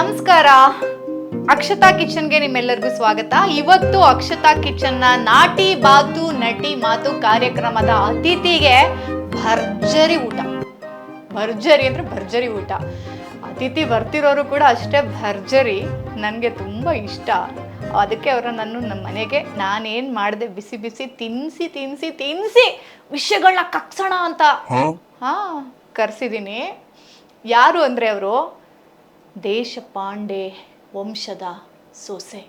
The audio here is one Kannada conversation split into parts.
ನಮಸ್ಕಾರ. ಅಕ್ಷತಾ ಕಿಚನ್ಗೆ ನಿಮ್ಮೆಲ್ಲರಿಗೂ ಸ್ವಾಗತ. ಇವತ್ತು ಅಕ್ಷತಾ ಕಿಚನ್ನ ನಾಟಿ ಬಾತು ನಟಿ ಮಾತು ಕಾರ್ಯಕ್ರಮದ ಅತಿಥಿಗೆ ಭರ್ಜರಿ ಊಟ. ಭರ್ಜರಿ ಅಂದ್ರೆ ಭರ್ಜರಿ ಊಟ. ಅತಿಥಿ ಬರ್ತಿರೋರು ಕೂಡ ಅಷ್ಟೇ ಭರ್ಜರಿ. ನನಗೆ ತುಂಬ ಇಷ್ಟ. ಅದಕ್ಕೆ ಅವರು ನಮ್ಮ ಮನೆಗೆ ನಾನೇನು ಮಾಡಿದೆ ಬಿಸಿ ಬಿಸಿ ತಿನ್ಸಿ ತಿನ್ಸಿ ತಿನ್ಸಿ ವಿಷಯಗಳನ್ನ ಕಕ್ಸೋಣ ಅಂತ ಕರೆಸಿದ್ದೀನಿ. ಯಾರು ಅಂದರೆ ಅವರು ದೇಶಪಾಂಡೆ ವಂಶದ ಸೊಸೆ.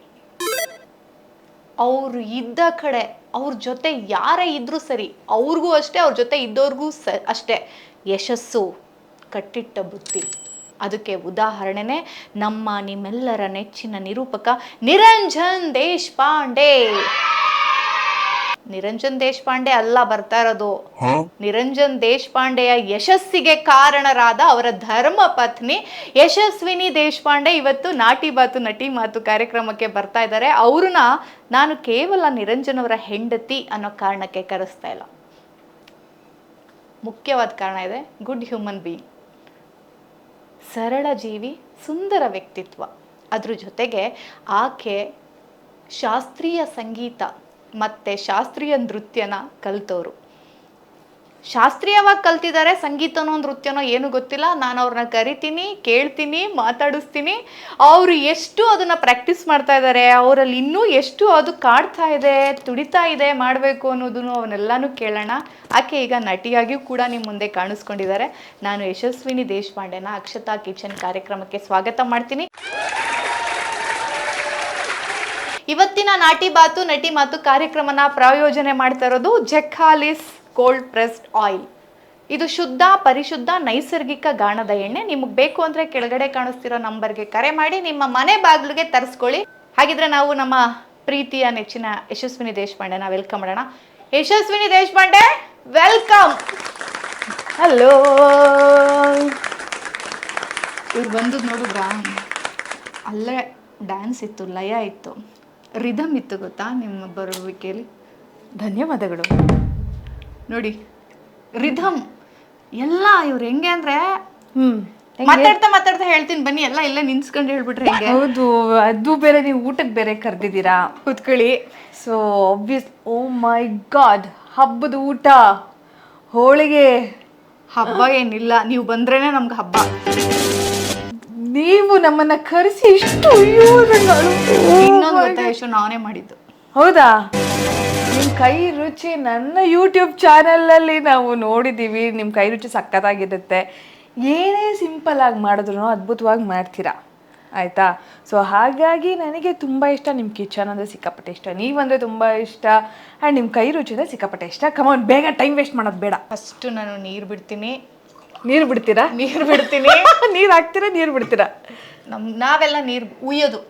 ಅವರು ಇದ್ದ ಕಡೆ ಅವ್ರ ಜೊತೆ ಯಾರೇ ಇದ್ರೂ ಸರಿ, ಅವ್ರಿಗೂ ಅಷ್ಟೇ, ಅವ್ರ ಜೊತೆ ಇದ್ದವ್ರಿಗೂ ಅಷ್ಟೇ ಯಶಸ್ಸು ಕಟ್ಟಿಟ್ಟ ಬುತ್ತಿ. ಅದಕ್ಕೆ ಉದಾಹರಣೆನೇ ನಿಮ್ಮೆಲ್ಲರ ನೆಚ್ಚಿನ ನಿರೂಪಕ ನಿರಂಜನ್ ದೇಶಪಾಂಡೆ. ನಿರಂಜನ್ ದೇಶಪಾಂಡೆ ಅಲ್ಲ ಬರ್ತಾ ಇರೋದು, ನಿರಂಜನ್ ದೇಶಪಾಂಡೆಯ ಯಶಸ್ಸಿಗೆ ಕಾರಣರಾದ ಅವರ ಧರ್ಮ ಪತ್ನಿ ಯಶಸ್ವಿನಿ ದೇಶಪಾಂಡೆ ಇವತ್ತು ನಾಟಿ ಬಾತು ನಟಿ ಮಾತು ಕಾರ್ಯಕ್ರಮಕ್ಕೆ ಬರ್ತಾ ಇದ್ದಾರೆ. ಅವ್ರನ್ನ ನಾನು ಕೇವಲ ನಿರಂಜನ್ ಅವರ ಹೆಂಡತಿ ಅನ್ನೋ ಕಾರಣಕ್ಕೆ ಕರೆಸ್ತಾ ಇಲ್ಲ. ಮುಖ್ಯವಾದ ಕಾರಣ ಇದೆ. ಗುಡ್ ಹ್ಯೂಮನ್ ಬೀಯಿಂಗ್, ಸರಳ ಜೀವಿ, ಸುಂದರ ವ್ಯಕ್ತಿತ್ವ. ಅದ್ರ ಜೊತೆಗೆ ಆಕೆ ಶಾಸ್ತ್ರೀಯ ಸಂಗೀತ ಮತ್ತು ಶಾಸ್ತ್ರೀಯ ನೃತ್ಯನ ಕಲಿತವರು. ಶಾಸ್ತ್ರೀಯವಾಗಿ ಕಲ್ತಿದ್ದಾರೆ, ಸಂಗೀತನೋ ನೃತ್ಯನೋ ಏನು ಗೊತ್ತಿಲ್ಲ. ನಾನು ಅವ್ರನ್ನ ಕರಿತೀನಿ, ಕೇಳ್ತೀನಿ, ಮಾತಾಡಿಸ್ತೀನಿ. ಅವರು ಎಷ್ಟು ಅದನ್ನು ಪ್ರಾಕ್ಟೀಸ್ ಮಾಡ್ತಾ ಇದ್ದಾರೆ, ಅವರಲ್ಲಿ ಇನ್ನೂ ಎಷ್ಟು ಅದು ಕಾಡ್ತಾ ಇದೆ, ತುಡಿತಾ ಇದೆ ಮಾಡಬೇಕು ಅನ್ನೋದನ್ನು ಅವನ್ನೆಲ್ಲನೂ ಕೇಳೋಣ. ಆಕೆ ಈಗ ನಟಿಯಾಗಿಯೂ ಕೂಡ ನಿಮ್ಮ ಮುಂದೆ ಕಾಣಿಸ್ಕೊಂಡಿದ್ದಾರೆ. ನಾನು ಯಶಸ್ವಿನಿ ದೇಶಪಾಂಡೆನ ಅಕ್ಷತಾ ಕಿಚನ್ ಕಾರ್ಯಕ್ರಮಕ್ಕೆ ಸ್ವಾಗತ ಮಾಡ್ತೀನಿ. ಇವತ್ತಿನ ನಾಟಿ ಬಾತು ನಟಿ ಮಾತು ಕಾರ್ಯಕ್ರಮನ ಪ್ರಾಯೋಜನೆ ಮಾಡ್ತಾ ಇರೋದು ಜೆಖಾಲಿಸ್ ಕೋಲ್ಡ್ ಪ್ರೆಸ್ಡ್ ಆಯಿಲ್. ಇದು ಶುದ್ಧ, ಪರಿಶುದ್ಧ, ನೈಸರ್ಗಿಕ ಗಾಣದ ಎಣ್ಣೆ. ನಿಮಗೆ ಬೇಕು ಅಂದರೆ ಕೆಳಗಡೆ ಕಾಣಿಸ್ತಿರೋ ನಂಬರ್ಗೆ ಕರೆ ಮಾಡಿ ನಿಮ್ಮ ಮನೆ ಬಾಗಿಲಿಗೆ ತರಿಸ್ಕೊಳ್ಳಿ. ಹಾಗಿದ್ರೆ ನಾವು ನಮ್ಮ ಪ್ರೀತಿಯ ನೆಚ್ಚಿನ ಯಶಸ್ವಿನಿ ದೇಶಪಾಂಡೆನ ವೆಲ್ಕಮ್ ಮಾಡೋಣ. ಯಶಸ್ವಿನಿ ದೇಶಪಾಂಡೆ, ವೆಲ್ಕಮ್. ಹಲೋ. ಇವ್ರು ಬಂದು ನೋಡಿದ್ರಾ, ಅಲ್ಲೇ ಡ್ಯಾನ್ಸ್ ಇತ್ತು, ಲಯ ಇತ್ತು, ರಿದಮ್ ಇತ್ತು, ಗೊತ್ತಾ ನಿಮ್ಮ ಬರುವಿಕೆಯಲ್ಲಿ? ಧನ್ಯವಾದಗಳು. ನೋಡಿ ರಿದಮ್ ಎಲ್ಲ ಇವ್ರು ಹೆಂಗೆ ಅಂದರೆ ಮಾತಾಡ್ತಾ ಮಾತಾಡ್ತಾ ಹೇಳ್ತೀನಿ ಬನ್ನಿ, ಎಲ್ಲ ಇಲ್ಲೇ ನಿನ್ಸ್ಕೊಂಡು ಹೇಳ್ಬಿಟ್ರೆ ಹೆಂಗೆ? ಹೌದು, ಅದು ಬೇರೆ ನೀವು ಊಟಕ್ಕೆ ಬೇರೆ ಕರೆದಿದ್ದೀರಾ, ಕೂತ್ಕೊಳ್ಳಿ. So obvious. Oh my God, ಹಬ್ಬದ ಊಟ, ಹೋಳಿಗೆ. ಹಬ್ಬ ಏನಿಲ್ಲ, ನೀವು ಬಂದ್ರೇನೆ ನಮ್ಗೆ ಹಬ್ಬ. ನೀವು ನಮ್ಮನ್ನ ಕರೆಸಿ ಇಷ್ಟು ಇನ್ನೊಂದು ಗೊತ್ತಾ ಯಶು, ನಾನೇ ಮಾಡಿದ್ದು. ಹೌದಾ? ನಿಮ್ಮ ಕೈ ರುಚಿ ನನ್ನ ಯೂಟ್ಯೂಬ್ ಚಾನಲಲ್ಲಿ ನಾವು ನೋಡಿದ್ದೀವಿ. ನಿಮ್ಮ ಕೈ ರುಚಿ ಸಖತ್ತಾಗಿರುತ್ತೆ. ಏನೇ ಸಿಂಪಲ್ ಆಗಿ ಮಾಡಿದ್ರು ಅದ್ಭುತವಾಗಿ ಮಾಡ್ತೀರಾ, ಆಯಿತಾ? ಸೊ ಹಾಗಾಗಿ ನನಗೆ ತುಂಬ ಇಷ್ಟ ನಿಮ್ಮ ಕಿಚನ್ ಅಂದರೆ, ಸಿಕ್ಕಾಪಟ್ಟೆ ಇಷ್ಟ. ನೀವಂದರೆ ತುಂಬ ಇಷ್ಟ. ಆ್ಯಂಡ್ ನಿಮ್ಮ ಕೈ ರುಚಿ ಅಂದರೆ ಸಿಕ್ಕಾಪಟ್ಟೆ ಇಷ್ಟ. ಕಮಾನ್, ಬೇಗ ಟೈಮ್ ವೇಸ್ಟ್ ಮಾಡೋದು ಬೇಡ. ಫಸ್ಟು ನಾನು ನೀರು ಬಿಡ್ತೀನಿ. ನೀರು ಬಿಡ್ತೀರಾ? ನೀರು ಬಿಡ್ತೀನಿ. ನೀರು ಹಾಕ್ತೀರಾ, ನೀರು ಬಿಡ್ತೀರಾ? ನಾವೆಲ್ಲ ನೀರು ಉಯ್ಯೋದು.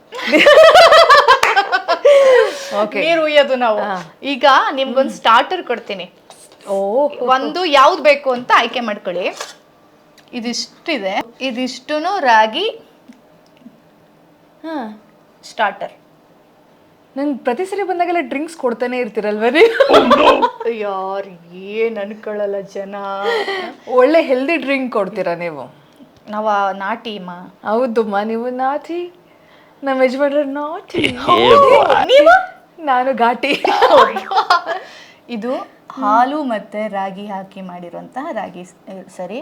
ಓಕೆ, ನೀರು ಉಯ್ಯೋದು ನಾವು. ಈಗ ನಿಮ್ಗೊಂದು ಸ್ಟಾರ್ಟರ್ ಕೊಡ್ತೀನಿ. ಒಂದು ಯಾವ್ದು ಬೇಕು ಅಂತ ಆಯ್ಕೆ ಮಾಡ್ಕೊಳ್ಳಿ. ಇದಿಷ್ಟಿದೆ, ಇದಿಷ್ಟು ರಾಗಿ ಸ್ಟಾರ್ಟರ್. ನಂಗೆ ಪ್ರತಿ ಸರಿ ಬಂದಾಗೆಲ್ಲ ಡ್ರಿಂಕ್ಸ್ ಕೊಡ್ತಾನೆ ಇರ್ತೀರಲ್ವ ನೀವು? ಯಾರು ಏನು ಅನ್ಕೊಳ್ಳಲ್ಲ ಜನ. ಒಳ್ಳೆ ಹೆಲ್ದಿ ಡ್ರಿಂಕ್ ಕೊಡ್ತೀರಾ ನೀವು. ನಾವ ನಾಟಿಮ್ಮ. ಹೌದಮ್ಮ, ನೀವು ನಾಟಿ, ನಮ್ಮ ಯಜಮಾನ್ರ ನಾಟಿ, ನೀವು? ನಾನು ಘಾಟಿ. ಇದು ಹಾಲು ಮತ್ತೆ ರಾಗಿ ಹಾಕಿ ಮಾಡಿರುವಂತಹ ರಾಗಿ ಸರಿ.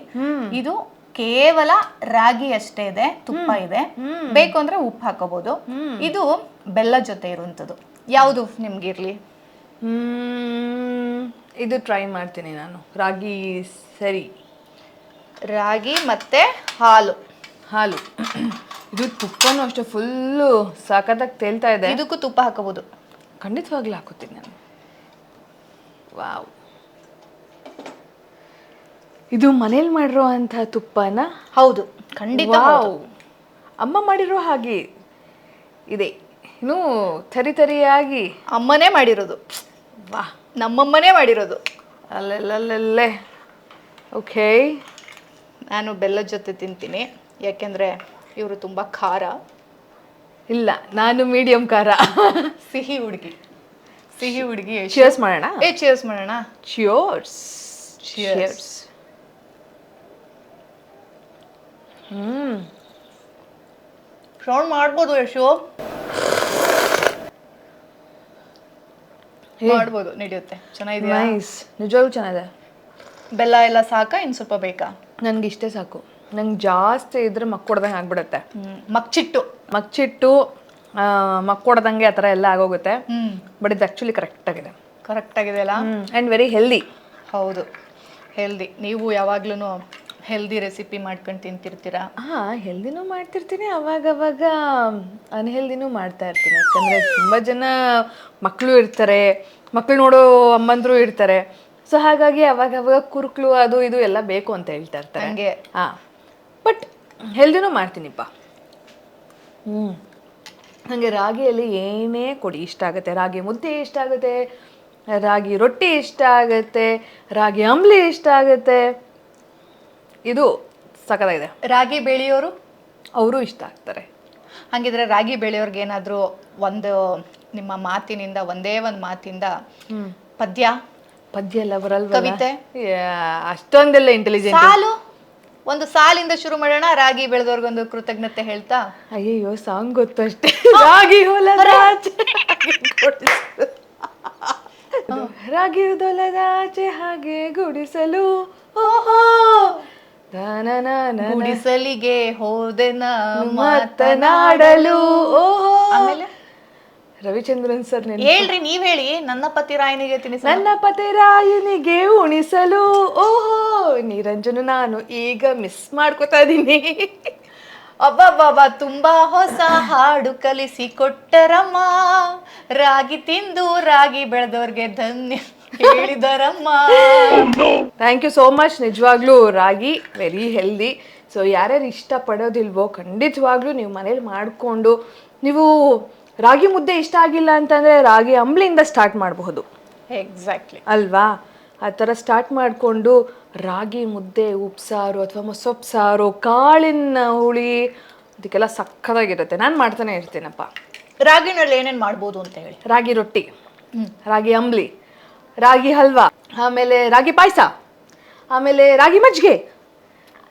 ಇದು ಕೇವಲ ರಾಗಿ ಅಷ್ಟೇ ಇದೆ, ತುಪ್ಪ ಇದೆ, ಬೇಕು ಅಂದ್ರೆ ಉಪ್ಪು ಹಾಕೋಬಹುದು. ಇದು ಬೆಲ್ಲ ಜೊತೆ ಇರುವಂಥದ್ದು. ಯಾವುದು ನಿಮ್ಗಿರ್ಲಿ? ಇದು ಟ್ರೈ ಮಾಡ್ತೀನಿ ನಾನು. ರಾಗಿ ಸರಿ, ರಾಗಿ ಮತ್ತೆ ಹಾಲು. ಹಾಲು. ಇದು ತುಪ್ಪನೂ ಅಷ್ಟೇ ಫುಲ್ಲು ಸಖತ್ತಾಗಿ ತೇಲ್ತಾ ಇದೆ. ಇದಕ್ಕೂ ತುಪ್ಪ ಹಾಕೋಬಹುದು. ಖಂಡಿತವಾಗ್ಲೂ ಹಾಕೋತೀನಿ ನಾನು. ವಾವ್, ಇದು ಮನೇಲಿ ಮಾಡಿರೋ ಅಂಥ ತುಪ್ಪನ? ಹೌದು, ಖಂಡಿತ. ಅಮ್ಮ ಮಾಡಿರೋ ಹಾಗೆ ಇದೆ, ಇನ್ನೂ ತರಿ ತರಿಯಾಗಿ. ಅಮ್ಮನೇ ಮಾಡಿರೋದು. ವಾ, ನಮ್ಮಮ್ಮನೇ ಮಾಡಿರೋದು. ಅಲ್ಲೆಲ್ಲೇ. ಓಕೆ, ನಾನು ಬೆಲ್ಲದ ಜೊತೆ ತಿಂತೀನಿ, ಯಾಕೆಂದರೆ ಇವರು ತುಂಬ ಖಾರ. ಇಲ್ಲ, ನಾನು ಮೀಡಿಯಂ ಖಾರ. ಸಿಹಿ ಹುಡುಗಿ. ಚಿಯರ್ಸ್ ಮಾಡೋಣ. ಚಿಯರ್ಸ್ ಮಾಡೋಣ. ಚಿಯರ್ಸ್. ಸೌಂಡ್ ಮಾಡ್ಬೋದು ಯಶು, ಮಾಡ್ಬೋದು, ನಡೆಯುತ್ತೆ. ಚೆನ್ನಾಗಿದೆಯಾ? ನೈಸ್, ನಿಜವಾಗ್ಲೂ ಚೆನ್ನಾಗಿದೆ. ಬೆಲ್ಲ ಎಲ್ಲ ಸಾಕಾ, ಇನ್ನು ಸ್ವಲ್ಪ ಬೇಕಾ? ನನ್ಗೆ ಇಷ್ಟೇ ಸಾಕು. ನಂಗೆ ಜಾಸ್ತಿ ಇದ್ರೆ ಮಕ್ಕೊಡ್ದಂಗೆ ಆಗ್ಬಿಡುತ್ತೆ. ಮಗ್ಚಿಟ್ಟು ಮಕ್ಕೊಡ್ದಂಗೆ ಆ ಥರ ಎಲ್ಲ ಆಗೋಗುತ್ತೆ. ಬಟ್ ಇದು ಆ್ಯಕ್ಚುಲಿ ಕರೆಕ್ಟಾಗಿದೆ. ಕರೆಕ್ಟಾಗಿದೆ ಅಲ್ಲ? And very healthy. ಹೌದು, ಹೆಲ್ದಿ. ನೀವು ಯಾವಾಗ್ಲೂ ಹೆಲ್ದಿ ರೆಸಿಪಿ ಮಾಡ್ಕೊಂಡು ತಿಂತಿರ್ತೀರಾ? ಹೆಲ್ದಿನೂ ಮಾಡ್ತಿರ್ತೀನಿ, ಅವಾಗವಾಗ ಅನ್ಹೆಲ್ದಿನೂ ಮಾಡ್ತಾ ಇರ್ತೀನಿ. ಯಾಕಂದರೆ ತುಂಬ ಜನ ಮಕ್ಕಳು ಇರ್ತಾರೆ, ಮಕ್ಕಳು ನೋಡೋ ಅಮ್ಮಂದ್ರು ಇರ್ತಾರೆ. ಸೊ ಹಾಗಾಗಿ ಅವಾಗವಾಗ ಕುರುಕ್ಲು ಅದು ಇದು ಎಲ್ಲ ಬೇಕು ಅಂತ ಹೇಳ್ತಾ ಇರ್ತಾರೆ. ಹಂಗೆ. ಬಟ್ ಹೆಲ್ದಿನೂ ಮಾಡ್ತೀನಿಪ್ಪ. ನನಗೆ ರಾಗಿಯಲ್ಲಿ ಏನೇ ಕೊಡಿ ಇಷ್ಟ ಆಗುತ್ತೆ. ರಾಗಿ ಮುದ್ದೆ ಇಷ್ಟ ಆಗುತ್ತೆ, ರಾಗಿ ರೊಟ್ಟಿ ಇಷ್ಟ ಆಗುತ್ತೆ, ರಾಗಿ ಅಂಬ್ಲಿ ಇಷ್ಟ ಆಗುತ್ತೆ. ಇದು ಸಖತ್ತಾಗಿದೆ. ರಾಗಿ ಬೆಳೆಯೋರು ಅವರು ಇಷ್ಟ ಆಗ್ತಾರೆ. ಹಾಗಿದ್ರೆ ರಾಗಿ ಬೆಳೆಯೋರ್ಗೆ ಏನಾದರೂ ಒಂದು ನಿಮ್ಮ ಮಾತಿನಿಂದ, ಒಂದೇ ಒಂದು ಮಾತಿಂದ ಪದ್ಯ ಎಲ್ಲ ಬರಲ್ವ? ಕವಿತೆ? ಅಷ್ಟೊಂದೆಲ್ಲ ಇಂಟೆಲಿಜೆಂಟ್. ಸಾಲು, ಒಂದು ಸಾಲಿಂದ ಶುರು ಮಾಡೋಣ. ರಾಗಿ ಬೆಳೆದವ್ರಿಗೊಂದು ಕೃತಜ್ಞತೆ ಹೇಳ್ತಾ. ಅಯ್ಯಯ್ಯೋ, ಸಾಂಗ್ ಗೊತ್ತು ಅಷ್ಟೇ. ರಾಗಿ ಹೊಲದಾಚೆ ರಾಗಿ ಹೊಲದಾಚೆ ಹಾಗೆ ಗುಡಿಸಲು ಗುಡಿಸಲಿಗೆ ಹೋದೆನ ಮಾತನಾಡಲು. ಆಮೇಲೆ ರವಿಚಂದ್ರನ್ ಸರ್ ಹೇಳ್ರಿ, ನೀವ್ ಹೇಳಿ. ನನ್ನ ಪತಿ ರಾಯನಿಗೆ ತಿನಿಸಲು, ನನ್ನ ಪತಿ ರಾಯನಿಗೆ ಉಣಿಸಲು. ಓಹೋ, ನಿರಂಜನು ನಾನು ಈಗ ಮಿಸ್ ಮಾಡ್ಕೋತಾ ಇದೀನಿ. ಅಬ್ಬಬ್ಬಬ್ಬ, ತುಂಬಾ ಹೊಸ ಹಾಡು ಕಲಿಸಿ ಕೊಟ್ಟರಮ್ಮ. ರಾಗಿ ತಿಂದು ರಾಗಿ ಬೆಳೆದವ್ರಿಗೆ ಧನ್ಯ ಹೇಳಿದರಮ್ಮ. Thank you so much. ನಿಜವಾಗ್ಲೂ ರಾಗಿ ವೆರಿ ಹೆಲ್ದಿ. ಸೊ ಯಾರ್ಯಾರು ಇಷ್ಟಪಡೋದಿಲ್ವೋ ಖಂಡಿತವಾಗ್ಲೂ ನೀವು ಮನೇಲಿ ಮಾಡಿಕೊಂಡು, ನೀವು ರಾಗಿ ಮುದ್ದೆ ಇಷ್ಟ ಆಗಿಲ್ಲ ಅಂತಂದರೆ ರಾಗಿ ಅಂಬ್ಲಿಯಿಂದ ಸ್ಟಾರ್ಟ್ ಮಾಡಬಹುದು. ಎಕ್ಸಾಕ್ಟ್ಲಿ ಅಲ್ವಾ? ಆ ಥರ ಸ್ಟಾರ್ಟ್ ಮಾಡಿಕೊಂಡು ರಾಗಿ ಮುದ್ದೆ, ಉಪ್ಸಾರು ಅಥವಾ ಮೊಸೊಪ್ಪು ಸಾರು, ಕಾಳಿನ ಹುಳಿ, ಅದಕ್ಕೆಲ್ಲ ಸಕ್ಕತ್ತಾಗಿರುತ್ತೆ. ನಾನು ಮಾಡ್ತಾನೆ ಇರ್ತೀನಪ್ಪ. ರಾಗಿನಲ್ಲಿ ಏನೇನು ಮಾಡ್ಬೋದು ಅಂತ ಹೇಳಿ. ರಾಗಿ ರೊಟ್ಟಿ, ರಾಗಿ ಅಂಬ್ಲಿ, ರಾಗಿ ಹಲ್ವಾ, ಆಮೇಲೆ ರಾಗಿ ಪಾಯಸ, ಆಮೇಲೆ ರಾಗಿ ಮಜ್ಜಿಗೆ,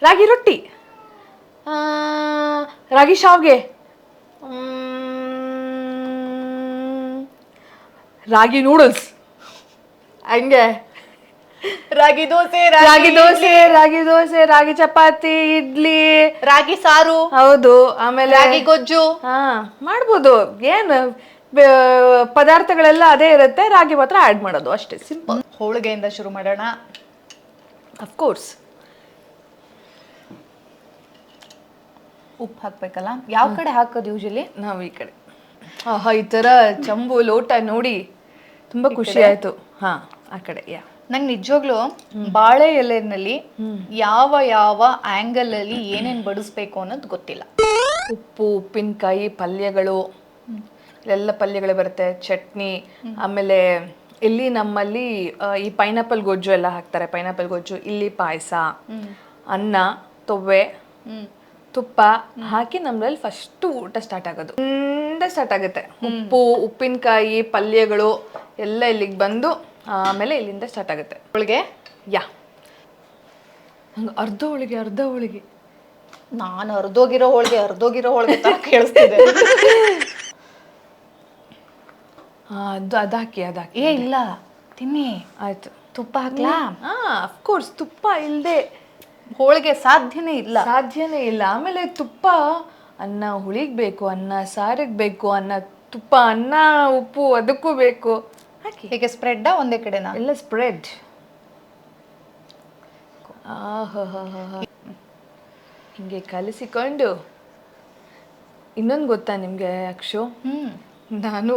ರಾಗಿ ರೊಟ್ಟಿ, ರಾಗಿ ಶಾವ್ಗೆ, ರಾಗಿ ನೂಡಲ್ಸ್, ಹಂಗೆ ರಾಗಿ ದೋಸೆ, ರಾಗಿ ದೋಸೆ, ರಾಗಿ ದೋಸೆ, ರಾಗಿ ಚಪಾತಿ, ಇಡ್ಲಿ, ರಾಗಿ ಸಾರು. ಹೌದು. ಆಮೇಲೆ ರಾಗಿ ಗೊಜ್ಜು. ಮಾಡ್ಬೋದು. ಏನು ಪದಾರ್ಥಗಳೆಲ್ಲ ಅದೇ ಇರುತ್ತೆ, ರಾಗಿ ಮಾತ್ರ ಆ್ಯಡ್ ಮಾಡೋದು ಅಷ್ಟೇ. ಸಿಂಪಲ್. ಹೋಳಿಗೆಯಿಂದ ಶುರು ಮಾಡೋಣ. ಅಫ್ಕೋರ್ಸ್. ಉಪ್ಪು ಹಾಕ್ಬೇಕಲ್ಲ? ಯಾವ ಕಡೆ ಹಾಕೋದು ಯೂಶಲಿ? ನಾವು ಈ ಕಡೆ. ಈ ಥರ ಚಂಬು ಲೋಟ ನೋಡಿ ತುಂಬ ಖುಷಿ ಆಯಿತು. ಆ ಕಡೆ. ನಂಗೆ ನಿಜವಾಗ್ಲೂ ಬಾಳೆ ಎಲೆನಲ್ಲಿ ಯಾವ ಯಾವ ಆಂಗಲ್ ಅಲ್ಲಿ ಏನೇನ್ ಬಡಿಸ್ಬೇಕು ಅನ್ನೋದು ಗೊತ್ತಿಲ್ಲ. ಉಪ್ಪು, ಉಪ್ಪಿನಕಾಯಿ, ಪಲ್ಯಗಳು, ಎಲ್ಲ ಪಲ್ಯಗಳು ಬರುತ್ತೆ, ಚಟ್ನಿ, ಆಮೇಲೆ ಇಲ್ಲಿ ನಮ್ಮಲ್ಲಿ ಈ ಪೈನಾಪಲ್ ಗೊಜ್ಜು ಎಲ್ಲ ಹಾಕ್ತಾರೆ. ಪೈನಾಪಲ್ ಗೊಜ್ಜು, ಇಲ್ಲಿ ಪಾಯಸ, ಅನ್ನ, ತೊವ್ವೆ, ತುಪ್ಪ ಹಾಕಿ ನಮ್ಮಲ್ಲಿ ಫಸ್ಟು ಊಟ ಸ್ಟಾರ್ಟ್ ಆಗೋದು. ಸ್ಟಾರ್ಟ್ ಆಗುತ್ತೆ. ಉಪ್ಪು, ಉಪ್ಪಿನಕಾಯಿ, ಪಲ್ಯಗಳು ಎಲ್ಲ ಇಲ್ಲಿಗೆ ಬಂದು ಆಮೇಲೆ ಇಲ್ಲಿಂದ ಸ್ಟಾರ್ಟ್ ಆಗುತ್ತೆ ಹೋಳಿಗೆ. ನಂಗೆ ಅರ್ಧ ಹೋಳಿಗೆ. ನಾನು ಅರ್ಧೋಗಿರೋ ಹೋಳಿಗೆ ತರ ಕೇಳಿಸ್ತಿದೆ. ಅದು ಹಾಕಿ. ಇಲ್ಲ, ತಿನ್ನಿ. ಆಯ್ತು. ತುಪ್ಪ ಹಾಕ್ಲಾ? ಅಫ್ಕೋರ್ಸ್. ತುಪ್ಪ ಇಲ್ಲದೆ ಹೋಳಿಗೆ ಸಾಧ್ಯನೇ ಇಲ್ಲ. ಆಮೇಲೆ ತುಪ್ಪ ಅನ್ನ ಹುಳಿಗೆ ಬೇಕು, ಅನ್ನ ಸಾರಿಗೆ ಬೇಕು, ತುಪ್ಪ ಅನ್ನ ಉಪ್ಪು ಅದಕ್ಕೂ ಬೇಕು. ಹಾಕಿ. ಹೀಗೆ ಸ್ಪ್ರೆಡ್ಡಾ ಒಂದೇ ಕಡೆನಾ? ಎಲ್ಲ ಸ್ಪ್ರೆಡ್. ಹಿಂಗೆ ಕಲಿಸಿಕೊಂಡು. ಇನ್ನೊಂದು ಗೊತ್ತಾ ನಿಮಗೆ ಅಕ್ಷು? ನಾನು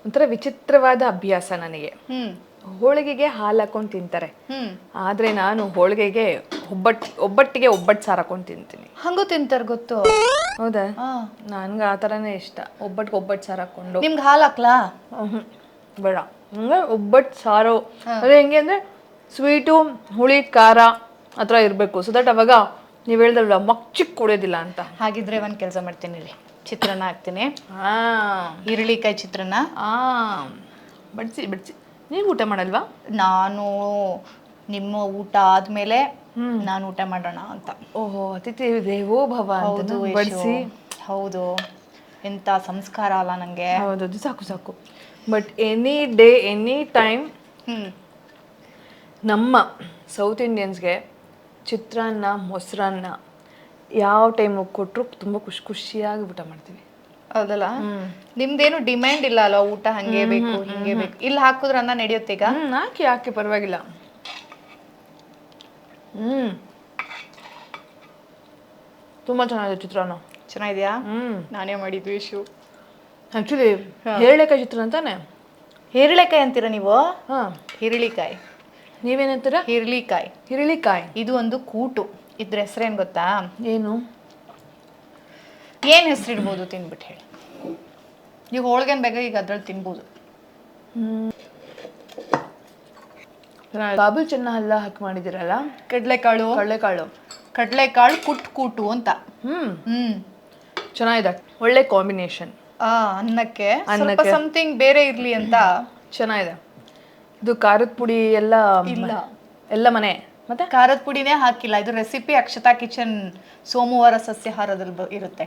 ಒಂಥರ ವಿಚಿತ್ರವಾದ ಅಭ್ಯಾಸ ನನಗೆ. ಹೋಳಿಗೆಗೆ ಹಾಲು ಹಾಕೊಂಡು ತಿಂತಾರೆ, ಆದ್ರೆ ನಾನು ಹೋಳಿಗೆಗೆ ಒಬ್ಬಟ್ಟಿಗೆ ಒಬ್ಬಟ್ಟು ಸಾರು ಹಾಕೊಂಡು ತಿಂತೀನಿ. ಹಂಗೂ ತಿಂತಾರೆ ಗೊತ್ತು? ಹೌದಾ? ನನ್ಗೆ ಆ ಥರನೇ ಇಷ್ಟ. ಒಬ್ಬಟ್ಟು ಸಾರು ಹಾಕೊಂಡು. ನಿಮ್ಗೆ ಹಾಲು ಹಾಕ್ಲಾ? ಬೇಡ, ಹಂಗೆ ಒಬ್ಬಟ್ಟು ಸಾರು. ಅದು ಹೆಂಗೆ ಅಂದರೆ ಸ್ವೀಟು, ಹುಳಿ, ಖಾರ ಆ ಥರ ಇರಬೇಕು. ಸೊ ದಟ್ ಅವಾಗ ನೀವು ಹೇಳ್ದಲ್ವ ಮಚ್ಚಿಗೆ ಕೊಡೋದಿಲ್ಲ ಅಂತ. ಹಾಗಿದ್ರೆ ಒಂದು ಕೆಲಸ ಮಾಡ್ತೀನಿ, ಇಲ್ಲಿ ಚಿತ್ರಾನ್ನ ಹಾಕ್ತೀನಿ. ಈರುಳ್ಳಿಕಾಯಿ ಚಿತ್ರಾನ್ನ. ಬಡಿಸಿ. ನೀವು ಊಟ ಮಾಡಲ್ವಾ? ನಾನು ನಿಮ್ಮ ಊಟ ಆದ್ಮೇಲೆ ನಾನು ಊಟ ಮಾಡೋಣ ಅಂತ. ಓಹೋ, ಅತಿಥಿ ದೇವೋ ಭವ ಅಂತ ಬಡಿಸಿ. ಹೌದು, ಎಂತ ಸಂಸ್ಕಾರ ಅಲ್ಲ ನಂಗೆ. ಹೌದು, ಅದು ಸಾಕು ಸಾಕು. But any day any time hmm ನಮ್ಮ ಸೌತ್ ಇಂಡಿಯನ್ಸ್ಗೆ ಚಿತ್ರಾನ್ನ ಮೊಸರನ್ನ ಯಾವ ಟೈಮಿಗೆ ಕೊಟ್ಟರು ತುಂಬ ಖುಷಿಯಾಗಿ ಊಟ ಮಾಡ್ತೀವಿ. ಹೌದಲ್ಲ, ನಿಮ್ದೇನು ಡಿಮ್ಯಾಂಡ್ ಇಲ್ಲ ಅಲ್ವಾ ಊಟ ಹಂಗೆ ಬೇಕು ಹಿಂಗೆ ಬೇಕು, ಇಲ್ಲಿ ಹಾಕುದ್ರ ಅನ್ನ ನಡೆಯುತ್ತೆ ಈಗ. ಹಾಕಿ ಹಾಕಿ ಪರವಾಗಿಲ್ಲ. ತುಂಬ ಚೆನ್ನಾಗಿದೆ ಚಿತ್ರಾನ್ನ. ಚೆನ್ನಾಗಿದ್ಯಾ? ನಾನೇ ಮಾಡಿದ್ವಿ ಇಶು. ಆ್ಯಕ್ಚುಲಿ ಹೇರಳೆಕಾಯಿ ಚಿತ್ರಾನ್ನ ತಾನೆ? ಹಿರಳೆಕಾಯಿ ಅಂತೀರಾ ನೀವು? ಹಾಂ, ಹಿರಳಿಕಾಯಿ. ನೀವೇನಂತೀರ? ಹಿರಳಿಕಾಯಿ. ಹಿರಳಿಕಾಯಿ. ಇದು ಒಂದು ಕೂಟು. ಇದ್ರ ಹೆಸರೇನು ಗೊತ್ತಾ? ಏನು ಏನ್ ಹೆಸರಿಡ್ಬೋದು ತಿನ್ಬಿಟ್ಟು ಹೇಳಿ. ನೀವು ಹೋಳ್ಗೆನ್ ಬೇಗ ಈಗ ಅದ್ರಲ್ಲಿ ತಿನ್ಬೋದು. ಕಾಬೂಲ್ ಚೆನ್ನ ಎಲ್ಲ ಹಾಕಿ ಮಾಡಿದಿರಲ್ಲ. ಕಡಲೆಕಾಳು. ಕಡಲೆಕಾಳು ಕೂಟು ಅಂತ. ಚೆನ್ನಾಗಿದೆ, ಒಳ್ಳೆ ಕಾಂಬಿನೇಷನ್. ಅನ್ನಕ್ಕೆ ಸಮಥಿಂಗ್ ಬೇರೆ ಇರ್ಲಿ ಅಂತ. ಚೆನ್ನಾಗಿದೆ. ಇದು ಖಾರದ ಪುಡಿ ಎಲ್ಲ ಇಲ್ಲ, ಎಲ್ಲ ಮನೆ. ಮತ್ತೆ ಖಾರದ ಪುಡಿನೇ ಹಾಕಿಲ್ಲ. ಇದು ರೆಸಿಪಿ ಅಕ್ಷತಾ ಕಿಚನ್ ಸೋಮವಾರ ಸಸ್ಯಾಹಾರದಲ್ಲಿ ಇರುತ್ತೆ.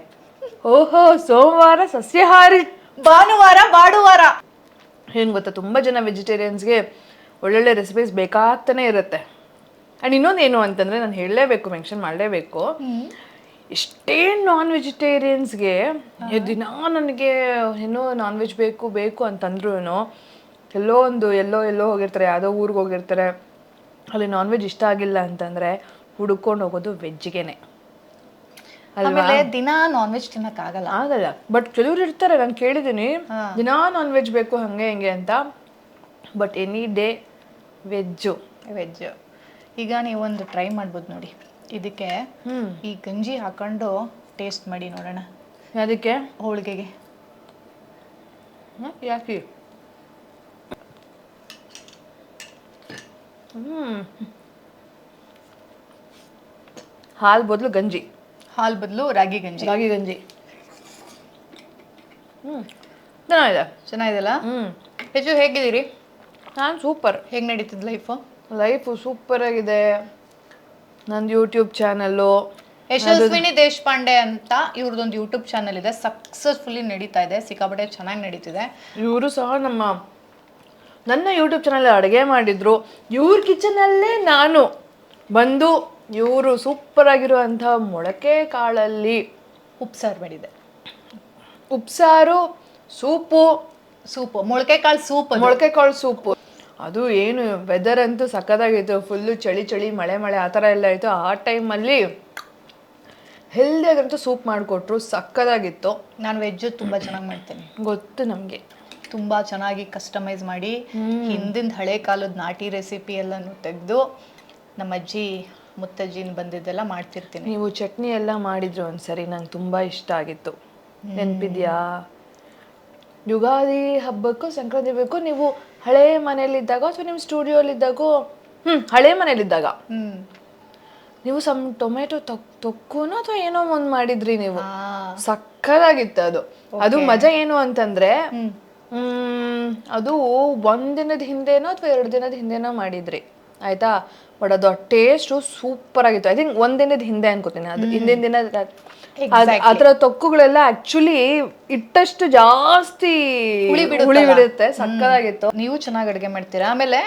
ಓಹೋ, ಸೋಮವಾರ ಸಸ್ಯಾಹಾರಿ, ಭಾನುವಾರ ಬಾಡುವಾರ. ಏನು ಗೊತ್ತಾ, ತುಂಬ ಜನ ವೆಜಿಟೇರಿಯನ್ಸ್ಗೆ ಒಳ್ಳೊಳ್ಳೆ ರೆಸಿಪೀಸ್ ಬೇಕಾಗ್ತಾನೆ ಇರುತ್ತೆ. ಆ್ಯಂಡ್ ಇನ್ನೊಂದೇನು ಅಂತಂದರೆ ನಾನು ಹೇಳಲೇಬೇಕು, ಮೆನ್ಷನ್ ಮಾಡಲೇಬೇಕು, ಎಷ್ಟೇ ನಾನ್ ವೆಜಿಟೇರಿಯನ್ಸ್ಗೆ ದಿನ ನನಗೆ ಏನೋ ನಾನ್ ವೆಜ್ ಬೇಕು ಅಂತಂದ್ರೂ ಎಲ್ಲೋ ಹೋಗಿರ್ತಾರೆ, ಯಾವುದೋ ಊರಿಗೆ ಹೋಗಿರ್ತಾರೆ, ಅಲ್ಲಿ ನಾನ್ ವೆಜ್ ಇಷ್ಟ ಆಗಿಲ್ಲ ಅಂತಂದರೆ ಹುಡ್ಕೊಂಡು ಹೋಗೋದು ವೆಜ್ಜಿಗೆನೆ. ಆಮೇಲೆ ದಿನ ನಾನ್ ವೆಜ್ ತಿನ್ನಕ್ಕಾಗಲ್ಲ. ಬಟ್ ಕೆಲವ್ರು ಇರ್ತಾರೆ, ನಾನು ಕೇಳಿದ್ದೀನಿ ದಿನ ನಾನ್ ವೆಜ್ ಬೇಕು ಹಂಗೆ ಹಿಂಗೆ ಅಂತ. But any day veg. ಈಗ ನೀವೊಂದು ಟ್ರೈ ಮಾಡ್ಬೋದು ನೋಡಿ. ಇದಕ್ಕೆ ಈ ಗಂಜಿ ಹಾಕೊಂಡು ಟೇಸ್ಟ್ ಮಾಡಿ ನೋಡೋಣ. ಅದಕ್ಕೆ ಹೋಳಿಗೆಗೆ ಯಾಕೆ ಹಾಲು ಬದಲು ಗಂಜಿ, ಹಾಲು ಬದಲು ರಾಗಿ ಗಂಜಿ. ಚೆನ್ನಾಗಿದೆಲ್ಲ. ಹೆಚ್ಚು ಹೇಗಿದ್ದೀರಿ? ನಾನು ಸೂಪರ್. ಹೇಗೆ ನಡೀತಿದ್ ಲೈಫು ಸೂಪರ್ ಆಗಿದೆ. ನಂದು ಯೂಟ್ಯೂಬ್ ಚಾನಲ್ಲು ಯಶಸ್ವಿನಿ ದೇಶಪಾಂಡೆ ಅಂತ ಇವ್ರದ್ದೊಂದು ಯೂಟ್ಯೂಬ್ ಚಾನಲ್ ಇದೆ, ಸಕ್ಸಸ್ಫುಲಿ ನಡೀತಾ ಇದೆ, ಸಿಕ್ಕಾಪಟ್ಟೆ ಚೆನ್ನಾಗಿ ನಡೀತಿದೆ. ಇವರು ಸಹ ನನ್ನ ಯೂಟ್ಯೂಬ್ ಚಾನಲ್ ಅಡುಗೆ ಮಾಡಿದ್ರು. ಇವ್ರ ಕಿಚನಲ್ಲೇ ನಾನು ಬಂದು ಇವರು ಸೂಪರ್ ಆಗಿರುವಂಥ ಮೊಳಕೆ ಕಾಳಲ್ಲಿ ಉಪ್ಸಾರು ಮಾಡಿದೆ. ಉಪ್ಸಾರು, ಸೂಪು, ಮೊಳಕೆ ಕಾಳು ಸೂಪು. ಅದು ಏನು ವೆದರ್ ಅಂತೂ ಸಕ್ಕತ್ತಾಗಿತ್ತು. ಫುಲ್ಲು ಚಳಿ ಮಳೆ ಆ ಥರ ಎಲ್ಲ ಇತ್ತು. ಆ ಟೈಮಲ್ಲಿ ಹೆಲ್ದಿಯಾಗಂತೂ ಸೂಪ್ ಮಾಡಿಕೊಟ್ರು, ಸಕ್ಕತ್ತಾಗಿತ್ತು. ನಾನು ವೆಜ್ಜು ತುಂಬ ಚೆನ್ನಾಗಿ ಮಾಡ್ತೇನೆ, ಗೊತ್ತು ನಮಗೆ. ತುಂಬ ಚೆನ್ನಾಗಿ ಕಸ್ಟಮೈಸ್ ಮಾಡಿ ಹಿಂದಿನ ಹಳೆ ಕಾಲದ ನಾಟಿ ರೆಸಿಪಿ ಎಲ್ಲನೂ ತೆಗೆದು ನಮ್ಮ ಅಜ್ಜಿ ಮುತ್ತಜ್ಜಿನ ಬಂದಿದ್ದೆಲ್ಲ ಮಾಡ್ತಿರ್ತೀನಿ. ನೀವು ಚಟ್ನಿ ಎಲ್ಲ ಮಾಡಿದ್ರು ಒಂದ್ಸರಿ, ನಂಗೆ ತುಂಬ ಇಷ್ಟ ಆಗಿತ್ತು. ನೆನಪಿದ್ಯಾ? ಯುಗಾದಿ ಹಬ್ಬಕ್ಕೂ ಸಂಕ್ರಾಂತಿ ಹಬ್ಬಕ್ಕೂ ನೀವು ಹಳೆ ಮನೇಲಿದ್ದಾಗ ಅಥವಾ ನಿಮ್ಮ ಸ್ಟುಡಿಯೋಲಿದ್ದಾಗೋ, ಹಳೆ ಮನೇಲಿದ್ದಾಗ ನೀವು ಟೊಮೆಟೊ ತೊಕ್ಕುನೋ ಅಥವಾ ಏನೋ ಒಂದು ಮಾಡಿದ್ರಿ ನೀವು, ಸಕ್ಕತ್ತಾಗಿತ್ತು ಅದು. ಅದು ಮಜಾ ಏನು ಅಂತಂದ್ರೆ ಅದು ಒಂದಿನದ ಹಿಂದೆನೋ ಅಥವಾ 2 ದಿನದ ಹಿಂದೆನೋ ಮಾಡಿದ್ರಿ, ಆಯ್ತಾ? ಬಟ್ ಅದು ಟೇಸ್ಟು ಸೂಪರ್ ಆಗಿತ್ತು. ಐ ಥಿಂಕ್ ಒಂದಿನದ ಹಿಂದೆ ಅನ್ಕೋತೀನಿ. ಅದು ಹಿಂದಿನ ದಿನ ಅದರ ತೊಕ್ಕುಗಳೆಲ್ಲ ಆಕ್ಚುಲಿ ಇಟ್ಟಷ್ಟು ಜಾಸ್ತಿ ಹುಳಿ ಬಿಡುತ್ತೆ, ಸಕ್ಕತ್ತಾಗಿತ್ತು. ನೀವು ಚೆನ್ನಾಗಿ ಅಡುಗೆ ಮಾಡ್ತೀರಾ. ಆಮೇಲೆ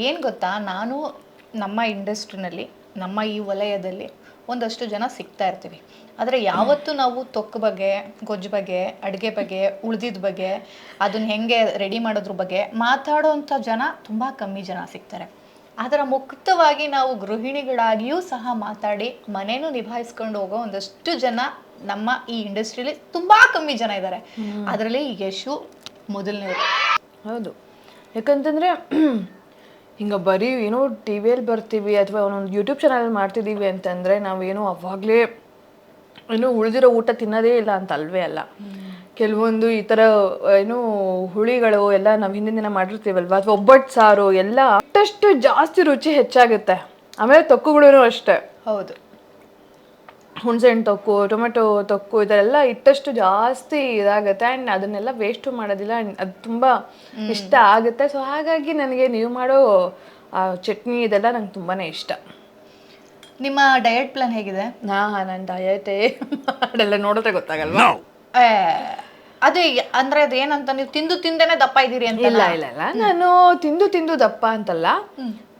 ಏನು ಗೊತ್ತಾ, ನಾನು ನಮ್ಮ ಇಂಡಸ್ಟ್ರಿನಲ್ಲಿ, ನಮ್ಮ ಈ ವಲಯದಲ್ಲಿ ಒಂದಷ್ಟು ಜನ ಸಿಗ್ತಾ ಇರ್ತೀವಿ. ಆದರೆ ಯಾವತ್ತೂ ನಾವು ತೊಕ್ಕ ಬಗ್ಗೆ, ಗೊಜ್ಜು ಬಗ್ಗೆ, ಅಡುಗೆ ಬಗ್ಗೆ, ಉಳ್ದಿದ ಬಗ್ಗೆ, ಅದನ್ನ ಹೆಂಗೆ ರೆಡಿ ಮಾಡೋದ್ರ ಬಗ್ಗೆ ಮಾತಾಡೋವಂಥ ಜನ ತುಂಬ ಕಮ್ಮಿ ಜನ ಸಿಗ್ತಾರೆ. ಅದರ ಮುಕ್ತವಾಗಿ ನಾವು ಗೃಹಿಣಿಗಳಾಗಿಯೂ ಸಹ ಮಾತಾಡಿ ಮನೇನೂ ನಿಭಾಯಿಸ್ಕೊಂಡು ಹೋಗೋ ಒಂದಷ್ಟು ಜನ ನಮ್ಮ ಈ ಇಂಡಸ್ಟ್ರಿಯಲ್ಲಿ ತುಂಬ ಕಮ್ಮಿ ಜನ ಇದ್ದಾರೆ. ಅದರಲ್ಲಿ ಯಶು ಮೊದಲನೇವರು. ಹೌದು, ಯಾಕಂತಂದರೆ ಹಿಂಗೆ ಬರೀ ಏನೋ ಟಿ ವಿಯಲ್ಲಿ ಬರ್ತೀವಿ ಅಥವಾ ಒಂದೊಂದು ಯೂಟ್ಯೂಬ್ ಚಾನಲ್ ಮಾಡ್ತಿದ್ದೀವಿ ಅಂತಂದರೆ ನಾವೇನೋ ಅವಾಗಲೇ ಏನೋ ಉಳಿದಿರೋ ಊಟ ತಿನ್ನೋದೇ ಇಲ್ಲ ಅಂತ ಅಲ್ವೇ ಅಲ್ಲ. ಕೆಲವೊಂದು ಈ ಥರ ಏನು ಹುಳಿಗಳು ಎಲ್ಲ ನಾವು ಹಿಂದಿನ ದಿನ ಮಾಡಿರ್ತೀವಲ್ವ, ಅಥವಾ ಒಬ್ಬಟ್ಟು ಸಾರು ಎಲ್ಲ ಅಷ್ಟು ಜಾಸ್ತಿ ರುಚಿ ಹೆಚ್ಚಾಗುತ್ತೆ. ಆಮೇಲೆ ತೊಕ್ಕುಗಳು ಅಷ್ಟೇ. ಹೌದು, ಹುಣಸೆಹಣ್ಣು ತೊಕ್ಕು, ಟೊಮೆಟೊ ತೊಕ್ಕು ಇದೆಲ್ಲ ಇಟ್ಟಷ್ಟು ಜಾಸ್ತಿ ಇದಾಗುತ್ತೆ. ಆ್ಯಂಡ್ ಅದನ್ನೆಲ್ಲ ವೇಸ್ಟು ಮಾಡೋದಿಲ್ಲ. ಅದು ತುಂಬ ಇಷ್ಟ ಆಗುತ್ತೆ. ಸೊ ಹಾಗಾಗಿ ನನಗೆ ನೀವು ಮಾಡೋ ಚಟ್ನಿ ಇದೆಲ್ಲ ನಂಗೆ ತುಂಬಾ ಇಷ್ಟ. ನಿಮ್ಮ ಡಯಟ್ ಪ್ಲಾನ್ ಹೇಗಿದೆ? ನಾನು ಡಯಟೇ ಮಾಡಲ್ಲ, ನೋಡಿದ್ರೆ ಗೊತ್ತಾಗಲ್ವಾ? ಏ, ಅದು ಅಂದ್ರೆ ಅದೇನಂತ ನೀವು ತಿಂದು ತಿಂದೇನೆ ದಪ್ಪ ಇದ್ದೀರಿ ಅಂತ? ಇಲ್ಲ ಇಲ್ಲ ಇಲ್ಲ, ನಾನು ತಿಂದು ದಪ್ಪ ಅಂತಲ್ಲ,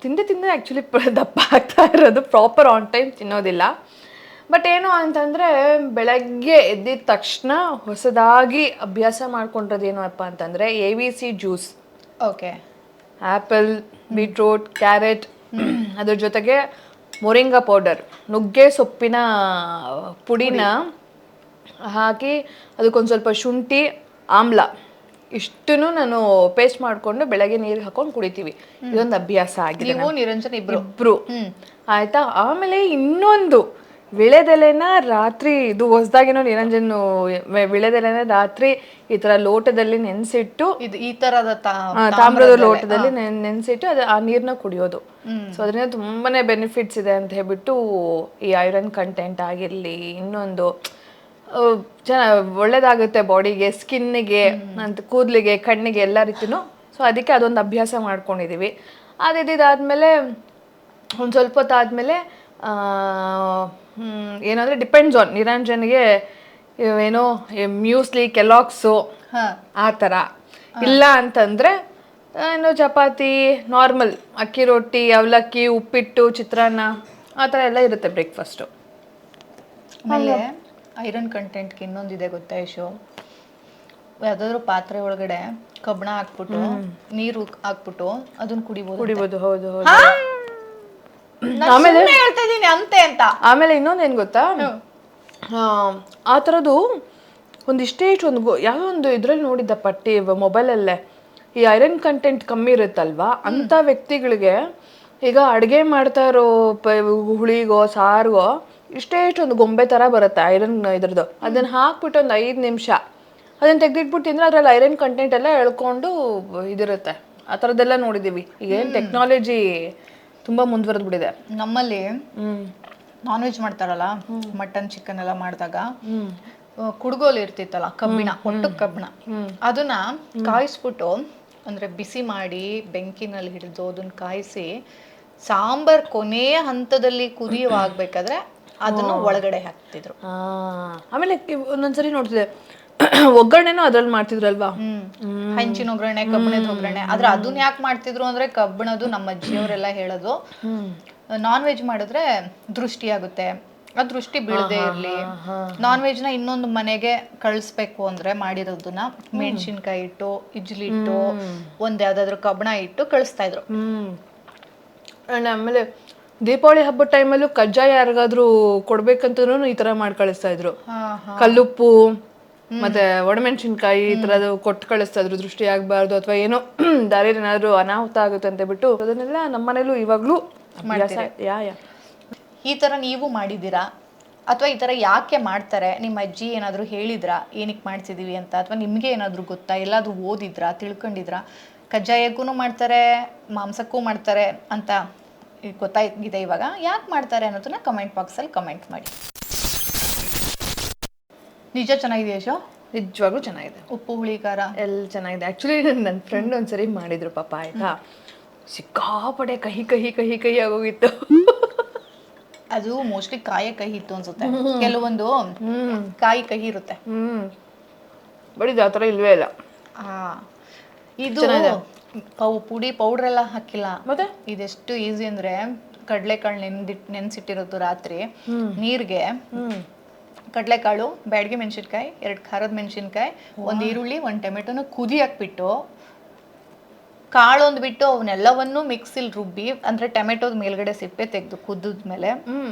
ತಿಂದು ಆ್ಯಕ್ಚುಲಿ ದಪ್ಪ ಆಗ್ತಾ ಇರೋದು. ಪ್ರಾಪರ್ ಆನ್ ಟೈಮ್ ತಿನ್ನೋದಿಲ್ಲ. ಬಟ್ ಏನು ಅಂತಂದರೆ, ಬೆಳಗ್ಗೆ ಎದ್ದಿದ ತಕ್ಷಣ ಹೊಸದಾಗಿ ಅಭ್ಯಾಸ ಮಾಡ್ಕೊಂಡಿರೋದು ಏನಪ್ಪ ಅಂತಂದರೆ ABC juice. Okay. Apple, beetroot, carrot, ಅದ್ರ ಜೊತೆಗೆ ಮೊರಿಂಗಾ ಪೌಡರ್, ನುಗ್ಗೆ ಸೊಪ್ಪಿನ ಪುಡಿನ ಹಾಕಿ ಅದಕ್ಕೊಂದು ಸ್ವಲ್ಪ ಶುಂಠಿ, ಆಮ್ಲ ಇಷ್ಟನ್ನು ನಾನು ಪೇಸ್ಟ್ ಮಾಡಿಕೊಂಡು ಬೆಳಗ್ಗೆ ನೀರಿಗೆ ಹಾಕೊಂಡು ಕುಡಿತೀವಿ. ಇದೊಂದು ಅಭ್ಯಾಸ ಆಗಿದೆ. ನೀವು ನಿರಂಜನ್ ಇಬ್ರು ಆಯ್ತಾ. ಆಮೇಲೆ ಇನ್ನೊಂದು ವಿಳೆದೆಲೆನ ರಾತ್ರಿ, ಇದು ಹೊಸದಾಗಿನೋ ನಿರಂಜನ್, ವಿಳೆದೆಲೆನ ರಾತ್ರಿ ಈ ತರ ಲೋಟದಲ್ಲಿ ನೆನೆಸಿಟ್ಟು, ಇದು ಈ ತರದ ತಾಮ್ರದ ಲೋಟದಲ್ಲಿ ನೆನೆಸಿಟ್ಟು ಅದು ಆ ನೀರನ್ನ ಕುಡಿಯೋದು. ಸೊ ಅದರಿಂದ ತುಂಬಾನೇ ಬೆನಿಫಿಟ್ಸ್ ಇದೆ ಅಂತ ಹೇಳ್ಬಿಟ್ಟು, ಈ ಐರನ್ ಕಂಟೆಂಟ್ ಆಗಿರ್ಲಿ, ಇನ್ನೊಂದು ಒಳ್ಳೇದಾಗುತ್ತೆ ಬಾಡಿಗೆ, ಸ್ಕಿನ್ನಿಗೆ, ಅಂತ ಕೂದಲಿಗೆ, ಕಣ್ಣಿಗೆ, ಎಲ್ಲ ರೀತಿನೂ. ಸೊ ಅದಕ್ಕೆ ಅದೊಂದು ಅಭ್ಯಾಸ ಮಾಡ್ಕೊಂಡಿದ್ದೀವಿ. ಇದಾದ್ಮೇಲೆ ಒಂದು ಸ್ವಲ್ಪ ಹೊತ್ತಾದ್ಮೇಲೆ ಏನಂದರೆ ಡಿಪೆಂಡ್ಸ್ ಆನ್ ನಿರಂಜನ್ಗೆ ಏನೋ ಮ್ಯೂಸ್ಲಿ, ಕೆಲಾಕ್ಸು ಆ ಥರ, ಇಲ್ಲ ಅಂತಂದರೆ ಏನು ಚಪಾತಿ, ನಾರ್ಮಲ್ ಅಕ್ಕಿ ರೊಟ್ಟಿ, ಅವಲಕ್ಕಿ, ಉಪ್ಪಿಟ್ಟು, ಚಿತ್ರಾನ್ನ ಆ ಥರ ಎಲ್ಲ ಇರುತ್ತೆ ಬ್ರೇಕ್ಫಾಸ್ಟು. ಆಮೇಲೆ ಐರನ್ ಕಂಟೆಂಟ್ಗೆ ಇನ್ನೊಂದಿದೆ ಗೊತ್ತಾ ಯಶು? ಯಾವ್ದಾದ್ರು ಪಾತ್ರೆ ಒಳಗಡೆ ಕಬ್ಬಣ ಹಾಕ್ಬಿಟ್ಟು ನೀರು ಹಾಕ್ಬಿಟ್ಟು ಅದನ್ನ ಕುಡಿಬೋದು. ಹೌದು. ಆಮೇಲೆ ಹೇಳ್ತಾ ಇದೀನಿ ಅಂತೆ ಅಂತ. ಆಮೇಲೆ ಇನ್ನೊಂದೇನು ಗೊತ್ತಾ, ಆ ಥರದ್ದು ಒಂದಿಷ್ಟೇ ಯಾವುದೋ ಒಂದು ಇದ್ರಲ್ಲಿ ನೋಡಿದ್ದ ಪಟ್ಟಿ ಮೊಬೈಲಲ್ಲೇ, ಈ ಐರನ್ ಕಂಟೆಂಟ್ ಕಮ್ಮಿ ಇರುತ್ತಲ್ವಾ ಅಂಥ ವ್ಯಕ್ತಿಗಳಿಗೆ ಈಗ ಅಡುಗೆ ಮಾಡ್ತಾ ಇರೋ ಹುಳಿಗೋ ಸಾರಿಗೋ ಇಷ್ಟೇ ಒಂದು ಗೊಂಬೆ ಥರ ಬರುತ್ತೆ ಐರನ್ ಇದ್ರದ್ದು. ಅದನ್ನು ಹಾಕ್ಬಿಟ್ಟು ಒಂದು 5 ನಿಮಿಷ ಅದನ್ನು ತೆಗೆದಿಟ್ಬಿಟ್ಟು ತಿಂದರೆ ಅದರಲ್ಲಿ ಐರನ್ ಕಂಟೆಂಟ್ ಎಲ್ಲ ಎಳ್ಕೊಂಡು ಇದಿರುತ್ತೆ. ಆ ಥರದ್ದೆಲ್ಲ ನೋಡಿದ್ದೀವಿ. ಈಗ ಏನು ಟೆಕ್ನಾಲಜಿ ತುಂಬ ಮುಂದುವರೆದ್ಬಿಟ್ಟಿದೆ. ನಮ್ಮಲ್ಲಿ ನಾನ್ ವೆಜ್ ಮಾಡ್ತಾರಲ್ಲ, ಮಟನ್ ಚಿಕನ್ ಎಲ್ಲ ಮಾಡಿದಾಗ ಕುಡ್ಗೋಲು ಇರ್ತಿತ್ತಲ್ಲ, ಒಟ್ಟು ಕಬ್ಬಿಣ, ಅದನ್ನ ಕಾಯಿಸ್ಬಿಟ್ಟು ಅಂದ್ರೆ ಬಿಸಿ ಮಾಡಿ ಬೆಂಕಿನಲ್ಲಿ ಹಿಡಿದು ಅದನ್ನ ಕಾಯಿಸಿ ಸಾಂಬಾರ್ ಕೊನೆಯ ಹಂತದಲ್ಲಿ ಕುದಿಯುವಾಗಬೇಕಾದ್ರೆ ಅದನ್ನು ಒಳಗಡೆ ಹಾಕ್ತಿದ್ರು. ಆಮೇಲೆ ಒಂದೊಂದ್ಸರಿ ನೋಡ್ತಿದ್ದೆ ಒಗ್ಗರಣೆನೂ ಅದ್ರಲ್ಲಿ ಮಾಡ್ತಿದ್ರಲ್ವಾ, ಹಂಚಿನ ಒಗ್ಗರಣೆ, ಕಬ್ಬಿಣದ ಒಗ್ಗರಣೆ. ಆದ್ರೆ ಅದನ್ನ ಯಾಕೆ ಮಾಡ್ತಿದ್ರು ಅಂದ್ರೆ, ಕಬ್ಬಿಣದು ನಮ್ಮ ಅಜ್ಜಿಯವರೆಲ್ಲ ಹೇಳೋದು, ನಾನ್ ವೆಜ್ ಮಾಡಿದ್ರೆ ದೃಷ್ಟಿ ಆಗುತ್ತೆ, ಆ ದೃಷ್ಟಿ ಬೀಳದೆ ಇರ್ಲಿ. ನಾನ್ ವೆಜ್ ನ ಇನ್ನೊಂದು ಮನೆಗೆ ಕಳಿಸ್ಬೇಕು ಅಂದ್ರೆ ಮಾಡಿರೋದನ್ನ ಮೆಣಸಿನ್ಕಾಯಿ ಇಟ್ಟು, ಇಜ್ಲಿಟ್ಟು, ಒಂದ್ ಯಾವ್ದಾದ್ರು ಕಬ್ಬಣ ಇಟ್ಟು ಕಳಿಸ್ತಾ ಇದ್ರು. ಆಮೇಲೆ ದೀಪಾವಳಿ ಹಬ್ಬದ ಟೈಮಲ್ಲೂ ಕಜ್ಜಾಯ ಯಾರಿಗಾದ್ರೂ ಕೊಡ್ಬೇಕಂತೂ ಈ ತರ ಮಾಡಿ ಕಳಿಸ್ತಾ ಇದ್ರು. ಕಲ್ಲುಪ್ಪು ಮತ್ತೆ ಒಣಮೆಣಸಿನ್ಕಾಯಿ ಈ ತರದ್ದು ಕೊಟ್ಟು ಕಳಿಸ್ತಾ ಇದ್ರು, ದೃಷ್ಟಿ ಆಗ್ಬಾರ್ದು ಅಥವಾ ಏನೋ ದಾರಿ ಏನಾದ್ರು ಅನಾಹುತ ಆಗುತ್ತೆ ಅಂತ ಬಿಟ್ಟು. ಅದನ್ನೆಲ್ಲ ನಮ್ಮನೇಲೂ ಇವಾಗ್ಲೂ ಈ ತರ ನೀವು ಮಾಡಿದ್ದೀರಾ? ಅಥವಾ ಈ ತರ ಯಾಕೆ ಮಾಡ್ತಾರೆ? ನಿಮ್ಮ ಅಜ್ಜಿ ಏನಾದ್ರು ಹೇಳಿದ್ರಾ ಏನಕ್ಕೆ ಮಾಡ್ತಿದೀವಿ ಅಂತ? ಅಥವಾ ನಿಮ್ಗೆ ಏನಾದ್ರು ಗೊತ್ತಾ? ಎಲ್ಲಾದ್ರೂ ಓದಿದ್ರಾ, ತಿಳ್ಕೊಂಡಿದ್ರಾ? ಕಜ್ಜಾಯಕ್ಕೂ ಮಾಡ್ತಾರೆ, ಮಾಂಸಕ್ಕೂ ಮಾಡ್ತಾರೆ ಅಂತ ಗೊತ್ತಾಗಿದೆ. ಇವಾಗ ಯಾಕೆ ಮಾಡ್ತಾರೆ ಅನ್ನೋದನ್ನ ಕಮೆಂಟ್ ಬಾಕ್ಸಲ್ಲಿ ಕಮೆಂಟ್ ಮಾಡಿ. ನಿಜ ಚೆನ್ನಾಗಿದೆ ಯಶೋ? ನಿಜವಾಗ್ಲೂ ಚೆನ್ನಾಗಿದೆ. ಉಪ್ಪು ಹುಳಿ ಖಾರ ಎಲ್ಲ ಚೆನ್ನಾಗಿದೆ. ಆ್ಯಕ್ಚುಲಿ ನನ್ನ ಫ್ರೆಂಡ್ ಒಂದ್ಸರಿ ಮಾಡಿದ್ರು ಪಾಪ, ಆಯ್ತಾ, ಸಿಕ್ಕಾಪಡೆ ಕಹಿ ಕಹಿ ಕಹಿ ಕಹಿ ಆಗೋಗಿತ್ತು. ಅದು ಮೋಸ್ಟ್ಲಿ ಕಾಯೇ ಕಹಿ ಇತ್ತು ಅನ್ಸುತ್ತೆ. ಕೆಲವೊಂದು ಕಾಯಿ ಕಹಿ ಇರುತ್ತೆ. ಬಟ್ ಇದು ಆ ಥರ ಇಲ್ವೇ ಇಲ್ಲ. ಇದು ಪುಡಿ ಪೌಡರ್ ಎಲ್ಲ ಹಾಕಿಲ್ಲ. ಮತ್ತೆ ಇದೆಷ್ಟು ಈಸಿ ಅಂದ್ರೆ, ಕಡಲೆಕಾಳು ನೆನ್ಸಿಟ್ಟಿರೋದು ರಾತ್ರಿ ನೀರ್ಗೆ, ಕಡಲೆಕಾಳು, ಬ್ಯಾಡಗಿ ಮೆಣಸಿನ್ಕಾಯಿ, 2 ಖಾರದ ಮೆಣಸಿನ್ಕಾಯಿ, 1 ಈರುಳ್ಳಿ, 1 ಟೊಮೆಟೊನ ಕುದಿ ಹಾಕ್ಬಿಟ್ಟು, ಕಾಳೊಂದು ಬಿಟ್ಟು ಅವನ್ನೆಲ್ಲವನ್ನು ಮಿಕ್ಸಿಲ್ ರುಬ್ಬಿ, ಅಂದ್ರೆ ಟೊಮೆಟೊದ ಮೇಲ್ಗಡೆ ಸಿಪ್ಪೆ ತೆಗೆದು ಕುದ್ದಿದ್ಮೇಲೆ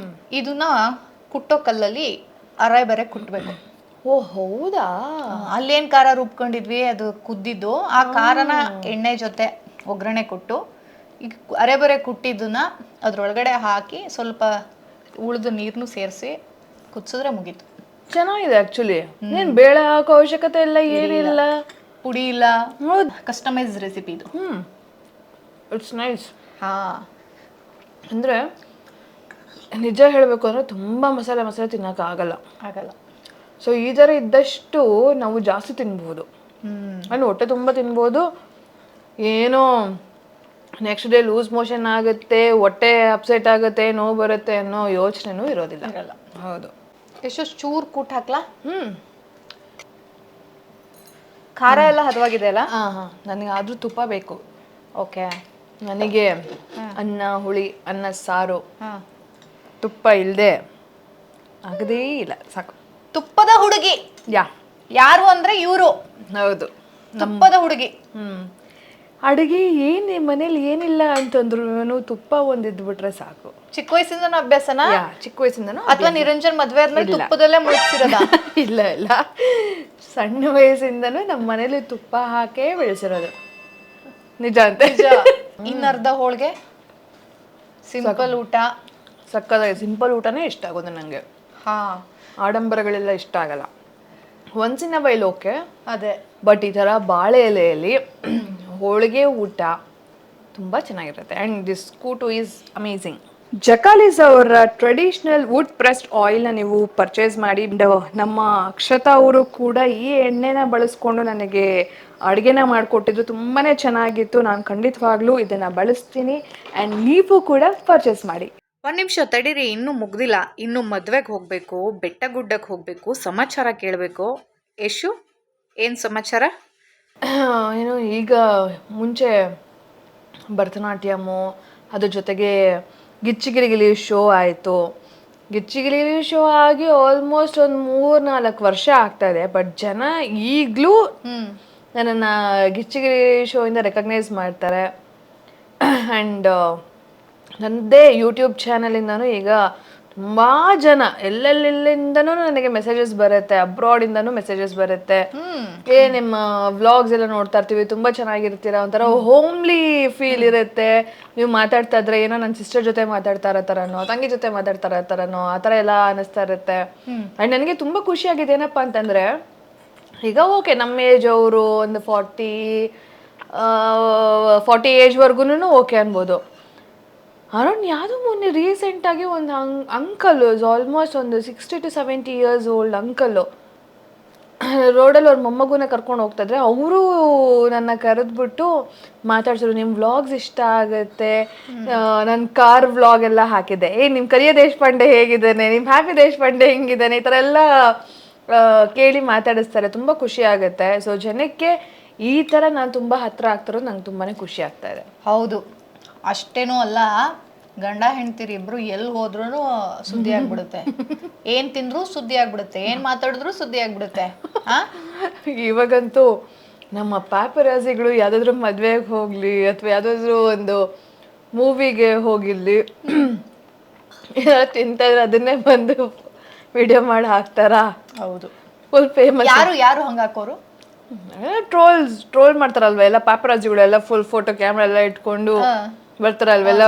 ಇದನ್ನ ಕುಟ್ಟೋ ಕಲ್ಲಲ್ಲಿ ಅರೆ ಬರೆ ಕುಟ್ಬೇಕು. ಓ ಹೌದಾ? ಅಲ್ಲೇನ್ ಖಾರ ರುಬ್ಕೊಂಡಿದ್ವಿ ಅದು ಕುದ್ದಿದ್ದು, ಆ ಖಾರನ ಎಣ್ಣೆ ಜೊತೆ ಒಗ್ಗರಣೆ ಕೊಟ್ಟು ಈಗ ಅರೆ ಬರೆ ಕುಟ್ಟಿದ್ದನ್ನ ಅದ್ರೊಳಗಡೆ ಹಾಕಿ ಸ್ವಲ್ಪ ಉಳಿದು ನೀರ್ನು ಸೇರಿಸಿ ಕುದಿಸಿದ್ರೆ ಮುಗೀತು. ಚೆನ್ನಾಗಿದೆ ಆಕ್ಚುಲಿ. ಏನ್ ಬೇಳೆ ಹಾಕೋ ಅವಶ್ಯಕತೆ ಇಲ್ಲ, ಏನಿಲ್ಲ, ಪುಡಿ ಇಲ್ಲ, ಕಸ್ಟಮೈಸ್ ರೆಸಿಪಿ ಇದು. It's nice. ಅಂದ್ರೆ ನಿಜ ಹೇಳಬೇಕು ಅಂದ್ರೆ ತುಂಬಾ ಮಸಾಲೆ ತಿನ್ನೋಕ್ಕಾಗಲ್ಲ. ಸೊ ಈ ಥರ ಇದ್ದಷ್ಟು ನಾವು ಜಾಸ್ತಿ ತಿನ್ಬೋದು, ಅಂದ್ರೆ ಹೊಟ್ಟೆ ತುಂಬ ತಿನ್ಬೋದು. ಏನೋ ನೆಕ್ಸ್ಟ್ ಡೇ ಲೂಸ್ ಮೋಷನ್ ಆಗುತ್ತೆ, ಹೊಟ್ಟೆ ಅಪ್ಸೆಟ್ ಆಗುತ್ತೆ, ನೋವು ಬರುತ್ತೆ ಅನ್ನೋ ಯೋಚನೆನೂ ಇರೋದಿಲ್ಲ. ಹೌದು. ಎಷ್ಟು ಚೂರ್ ಕೂಟ್ ಹಾಕ್ಲಾ? ಹ್ಮ್. ಖಾರ ಎಲ್ಲ ಹದವಾಗಿದೆ ಅಲ್ಲ? ನನಗೆ ಆದ್ರೂ ತುಪ್ಪ ಬೇಕು. ಓಕೆ. ನನಗೆ ಅನ್ನ ಹುಳಿ, ಅನ್ನ ಸಾರು, ಹಾ. ತುಪ್ಪ ಇಲ್ಲದೆ ಆಗದೇ ಇಲ್ಲ. ಸಾಕು. ತುಪ್ಪದ ಹುಡುಗಿ ಯಾ ಯಾರು ಅಂದ್ರೆ ಇವರು. ಹೌದು, ತುಪ್ಪದ ಹುಡುಗಿ. ಅಡುಗೆ ಏನು ಮನೇಲಿ ಏನಿಲ್ಲ ಅಂತಂದ್ರು ತುಪ್ಪ ಒಂದಿದ್ಬಿಟ್ರೆ ಸಾಕು. ಚಿಕ್ಕ ವಯಸ್ಸಿಂದ ಅಭ್ಯಾಸನ? ಚಿಕ್ಕ ವಯಸ್ಸಿಂದನೂ. ಅಥವಾ ನಿರಂಜನ್ ಮದ್ವೆ ಆದ್ಮೇಲೆ ತುಪ್ಪದಲ್ಲೇ ಮುಗಿಸಿರೋದ? ಇಲ್ಲ ಇಲ್ಲ, ಸಣ್ಣ ವಯಸ್ಸಿಂದನೂ ನಮ್ಮ ಮನೇಲಿ ತುಪ್ಪ ಹಾಕೇ ಬೆಳೆಸಿರೋದು. ನಿಜ ಅಂತ. ಇನ್ನರ್ಧ ಹೋಳ್ಗೆ ಸಿಂಪಲ್ ಊಟ. ಸಕ್ಕದಾಗಿ ಸಿಂಪಲ್ ಊಟನೇ ಇಷ್ಟ ಆಗೋದು ನನಗೆ. ಹಾ, ಆಡಂಬರಗಳೆಲ್ಲ ಇಷ್ಟ ಆಗಲ್ಲ. Once in a while okay, ಅದೇ. ಬಟ್ ಈ ಥರ ಬಾಳೆ ಎಲೆಯಲ್ಲಿ ಹೋಳಿಗೆ ಊಟ ತುಂಬ ಚೆನ್ನಾಗಿರುತ್ತೆ. And this kootu is amazing. ಜಕಾಲಿಸ್ ಅವರ ಟ್ರೆಡಿಷ್ನಲ್ ವುಡ್ ಪ್ರೆಸ್ಡ್ ಆಯಿಲ್ನ ನೀವು ಪರ್ಚೇಸ್ ಮಾಡಿ. ನಮ್ಮ ಅಕ್ಷತಾ ಅವರು ಕೂಡ ಈ ಎಣ್ಣೆನ ಬಳಸ್ಕೊಂಡು ನನಗೆ ಅಡುಗೆನ ಮಾಡಿಕೊಟ್ಟಿದ್ದು ತುಂಬಾ ಚೆನ್ನಾಗಿತ್ತು. ನಾನು ಖಂಡಿತವಾಗ್ಲೂ ಇದನ್ನು ಬಳಸ್ತೀನಿ. ಆ್ಯಂಡ್ ನೀವು ಕೂಡ ಪರ್ಚೇಸ್ ಮಾಡಿ. ಒಂದ್ ನಿಮಿಷ ತಡೀರಿ, ಇನ್ನೂ ಮುಗ್ದಿಲ್ಲ. ಇನ್ನು ಮದ್ವೆಗೆ ಹೋಗ್ಬೇಕು, ಬೆಟ್ಟ ಗುಡ್ಡಕ್ಕೆ ಹೋಗ್ಬೇಕು, ಸಮಾಚಾರ ಕೇಳಬೇಕು. ಯಶು, ಏನ್ ಸಮಾಚಾರ? ಏನು ಈಗ ಮುಂಚೆ ಭರತನಾಟ್ಯಮು, ಅದ್ರ ಜೊತೆಗೆ ಗಿಚ್ಚಿಗಿಲಿಗಿಲಿ ಶೋ ಆಯಿತು. ಗಿಚ್ಚಿಗಿಲಿಗಿಲಿ ಶೋ ಆಗಿ ಆಲ್ಮೋಸ್ಟ್ ಒಂದು 3-4 ವರ್ಷ ಆಗ್ತಾಯಿದೆ. ಬಟ್ ಜನ ಈಗಲೂ ನನ್ನನ್ನು ಗಿಚ್ಚಿಗಿಲಿ ಶೋಯಿಂದ ರೆಕಗ್ನೈಸ್ ಮಾಡ್ತಾರೆ. ಆ್ಯಂಡ್ ನನ್ನದೇ ಯೂಟ್ಯೂಬ್ ಚಾನಲಿಂದನೂ ಈಗ ತುಂಬ ಜನ ಎಲ್ಲೆಲ್ಲಿಂದನೂ ನನಗೆ ಮೆಸೇಜಸ್ ಬರುತ್ತೆ, ಅಬ್ರಾಡಿಂದನೂ ಮೆಸೇಜಸ್ ಬರುತ್ತೆ. ನಿಮ್ಮ ವ್ಲಾಗ್ಸ್ ಎಲ್ಲ ನೋಡ್ತಾ ಇರ್ತೀವಿ, ತುಂಬ ಚೆನ್ನಾಗಿರ್ತೀರ, ಒಂಥರ ಹೋಮ್ಲಿ ಫೀಲ್ ಇರುತ್ತೆ. ನೀವು ಮಾತಾಡ್ತಾ ಇದ್ರೆ ಏನೋ ನನ್ನ ಸಿಸ್ಟರ್ ಜೊತೆ ಮಾತಾಡ್ತಾ ಇರೋ ಥರನೋ, ತಂಗಿ ಜೊತೆ ಮಾತಾಡ್ತಾ ಇರೋ ಥರನೋ ಆ ಥರ ಎಲ್ಲ ಅನ್ನಿಸ್ತಾ ಇರುತ್ತೆ. ಆ್ಯಂಡ್ ನನಗೆ ತುಂಬ ಖುಷಿಯಾಗಿದೆ. ಏನಪ್ಪ ಅಂತಂದರೆ, ಈಗ ಓಕೆ ನಮ್ಮ ಏಜ್ ಅವರು ಒಂದು 40 ಏಜ್ವರೆಗೂ ಓಕೆ ಅನ್ಬೋದು. ಅರೌಂಡ್ ಯಾವುದೋ ಮೊನ್ನೆ ರೀಸೆಂಟಾಗಿ ಒಂದು ಅಂಕಲ್, ಆಲ್ಮೋಸ್ಟ್ ಒಂದು 60 to 70 ಇಯರ್ಸ್ ಓಲ್ಡ್ ಅಂಕಲ್ಲು, ರೋಡಲ್ಲಿ ಅವ್ರ ಮೊಮ್ಮಗುನ ಕರ್ಕೊಂಡು ಹೋಗ್ತಾಯಿದ್ರೆ ಅವರು ನನ್ನ ಕರೆದ್ಬಿಟ್ಟು ಮಾತಾಡ್ಸಿದ್ರು. ನಿಮ್ಮ ವ್ಲಾಗ್ಸ್ ಇಷ್ಟ ಆಗುತ್ತೆ, ನನ್ನ ಕಾರ್ ವ್ಲಾಗ್ ಎಲ್ಲ ಹಾಕಿದ್ದೆ, ನಿಮ್ಮ ಕರಿಯ ದೇಶಪಾಂಡೆ ಹೇಗಿದ್ದಾನೆ, ನಿಮ್ಮ ಹ್ಯಾಪಿ ದೇಶಪಾಂಡೆ ಹೆಂಗಿದ್ದಾನೆ, ಈ ಥರ ಎಲ್ಲ ಕೇಳಿ ಮಾತಾಡಿಸ್ತಾರೆ. ತುಂಬ ಖುಷಿ ಆಗುತ್ತೆ. ಸೊ ಜನಕ್ಕೆ ಈ ಥರ ನಾನು ತುಂಬ ಹತ್ತಿರ ಆಗ್ತಿರೋದು ನಂಗೆ ತುಂಬಾ ಖುಷಿ ಆಗ್ತಾ ಇದೆ. ಹೌದು, ಅಷ್ಟೇನೂ ಅಲ್ಲ, ಗಂಡ ಹೆಂಡ್ತಿರಿ ಇಬ್ರು ಎಲ್ಲಿ ಹೋದ್ರೂ ಸುದ್ದಿ ಆಗ್ಬಿಡುತ್ತೆ. ಏನ್ ತಿಂದ್ರು ಸುದ್ದಿ ಆಗ್ಬಿಡುತ್ತೆ, ಏನ್ ಮಾತಾಡಿದ್ರು ಸುದ್ದಿ ಆಗ್ಬಿಡುತ್ತೆ. ಇವಾಗಂತೂ ನಮ್ಮ ಪಾಪರಾಜಿಗಳು ಯಾವುದಾದ್ರೂ ಮದುವೆಗೆ ಹೋಗ್ಲಿ ಅಥವಾ ಯಾವುದಾದ್ರೂ ಒಂದು ಮೂವಿಗೆ ಹೋಗಿರ್ಲಿ, ತಿಂತಾಯಿದ್ರೆ ಅದನ್ನೇ ಬಂದು ವಿಡಿಯೋ ಮಾಡಿ ಹಾಕ್ತಾರಾ? ಹೌದು, ಫುಲ್ ಫೇಮಸ್. ಯಾರು ಹಂಗಾಕೋರು? ಟ್ರೋಲ್ ಮಾಡ್ತಾರಲ್ವ ಎಲ್ಲ ಪಾಪರಾಜಿಗಳೆಲ್ಲ, ಫುಲ್ ಫೋಟೋ ಕ್ಯಾಮ್ರಾ ಎಲ್ಲ ಇಟ್ಕೊಂಡು ಬರ್ತಾರಲ್ವೆಲ್ಲ,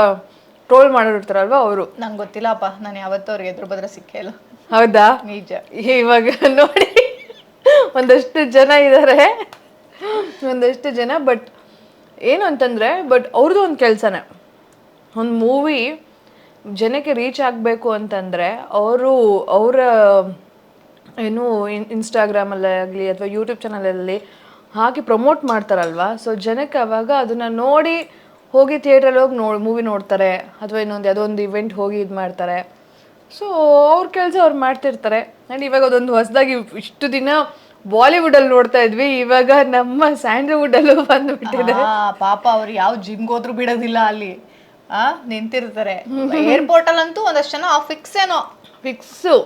ಟ್ರೋಲ್ ಮಾಡಿರ್ತಾರಲ್ವ ಅವರು. ನಂಗೆ ಗೊತ್ತಿಲ್ಲಪ್ಪ, ನಾನು ಯಾವತ್ತೂ ಅವ್ರಿಗೆ ಎದುರು ಬದ್ರ ಸಿಕ್ಕೇ ಇಲ್ಲ. ಹೌದಾ? ನಿಜ. ಇವಾಗ ನೋಡಿ ಒಂದಷ್ಟು ಜನ ಇದ್ದಾರೆ, ಒಂದಷ್ಟು ಜನ. ಬಟ್ ಏನು ಅಂತಂದರೆ, ಬಟ್ ಅವ್ರದ್ದು ಒಂದು ಕೆಲಸನೇ, ಒಂದು ಮೂವಿ ಜನಕ್ಕೆ ರೀಚ್ ಆಗಬೇಕು ಅಂತಂದರೆ ಅವರ ಏನು ಇನ್ಸ್ಟಾಗ್ರಾಮಲ್ಲೇ ಆಗಲಿ ಅಥವಾ ಯೂಟ್ಯೂಬ್ ಚಾನಲಲ್ಲಿ ಹಾಕಿ ಪ್ರಮೋಟ್ ಮಾಡ್ತಾರಲ್ವ. ಸೊ ಜನಕ್ಕೆ ಅವಾಗ ಅದನ್ನು ನೋಡಿ ಹೋಗಿ ಥಿಯೇಟ್ರಲ್ಲಿ ಹೋಗಿ ಮೂವಿ ನೋಡ್ತಾರೆ, ಅಥವಾ ಇನ್ನೊಂದು ಯಾವುದೋ ಒಂದು ಇವೆಂಟ್ ಹೋಗಿ ಇದು ಮಾಡ್ತಾರೆ. ಸೊ ಅವ್ರ ಕೆಲಸ ಅವ್ರು ಮಾಡ್ತಿರ್ತಾರೆ. ಆ್ಯಂಡ್ ಇವಾಗ ಅದೊಂದು ಹೊಸದಾಗಿ ಇಷ್ಟು ದಿನ ಬಾಲಿವುಡಲ್ಲಿ ನೋಡ್ತಾ ಇದ್ವಿ, ಇವಾಗ ನಮ್ಮ ಸ್ಯಾಂಡಲ್ವುಡಲ್ಲೂ ಬಂದುಬಿಟ್ಟಿದೆ. ಪಾಪ ಅವ್ರು ಯಾವ ಜಿಮ್ಗೆ ಹೋದ್ರು ಬಿಡೋದಿಲ್ಲ, ಅಲ್ಲಿ ನಿಂತಿರ್ತಾರೆ. ಏರ್ಪೋರ್ಟಲ್ಲಂತೂ ಒಂದಷ್ಟು ಜನ ಫಿಕ್ಸು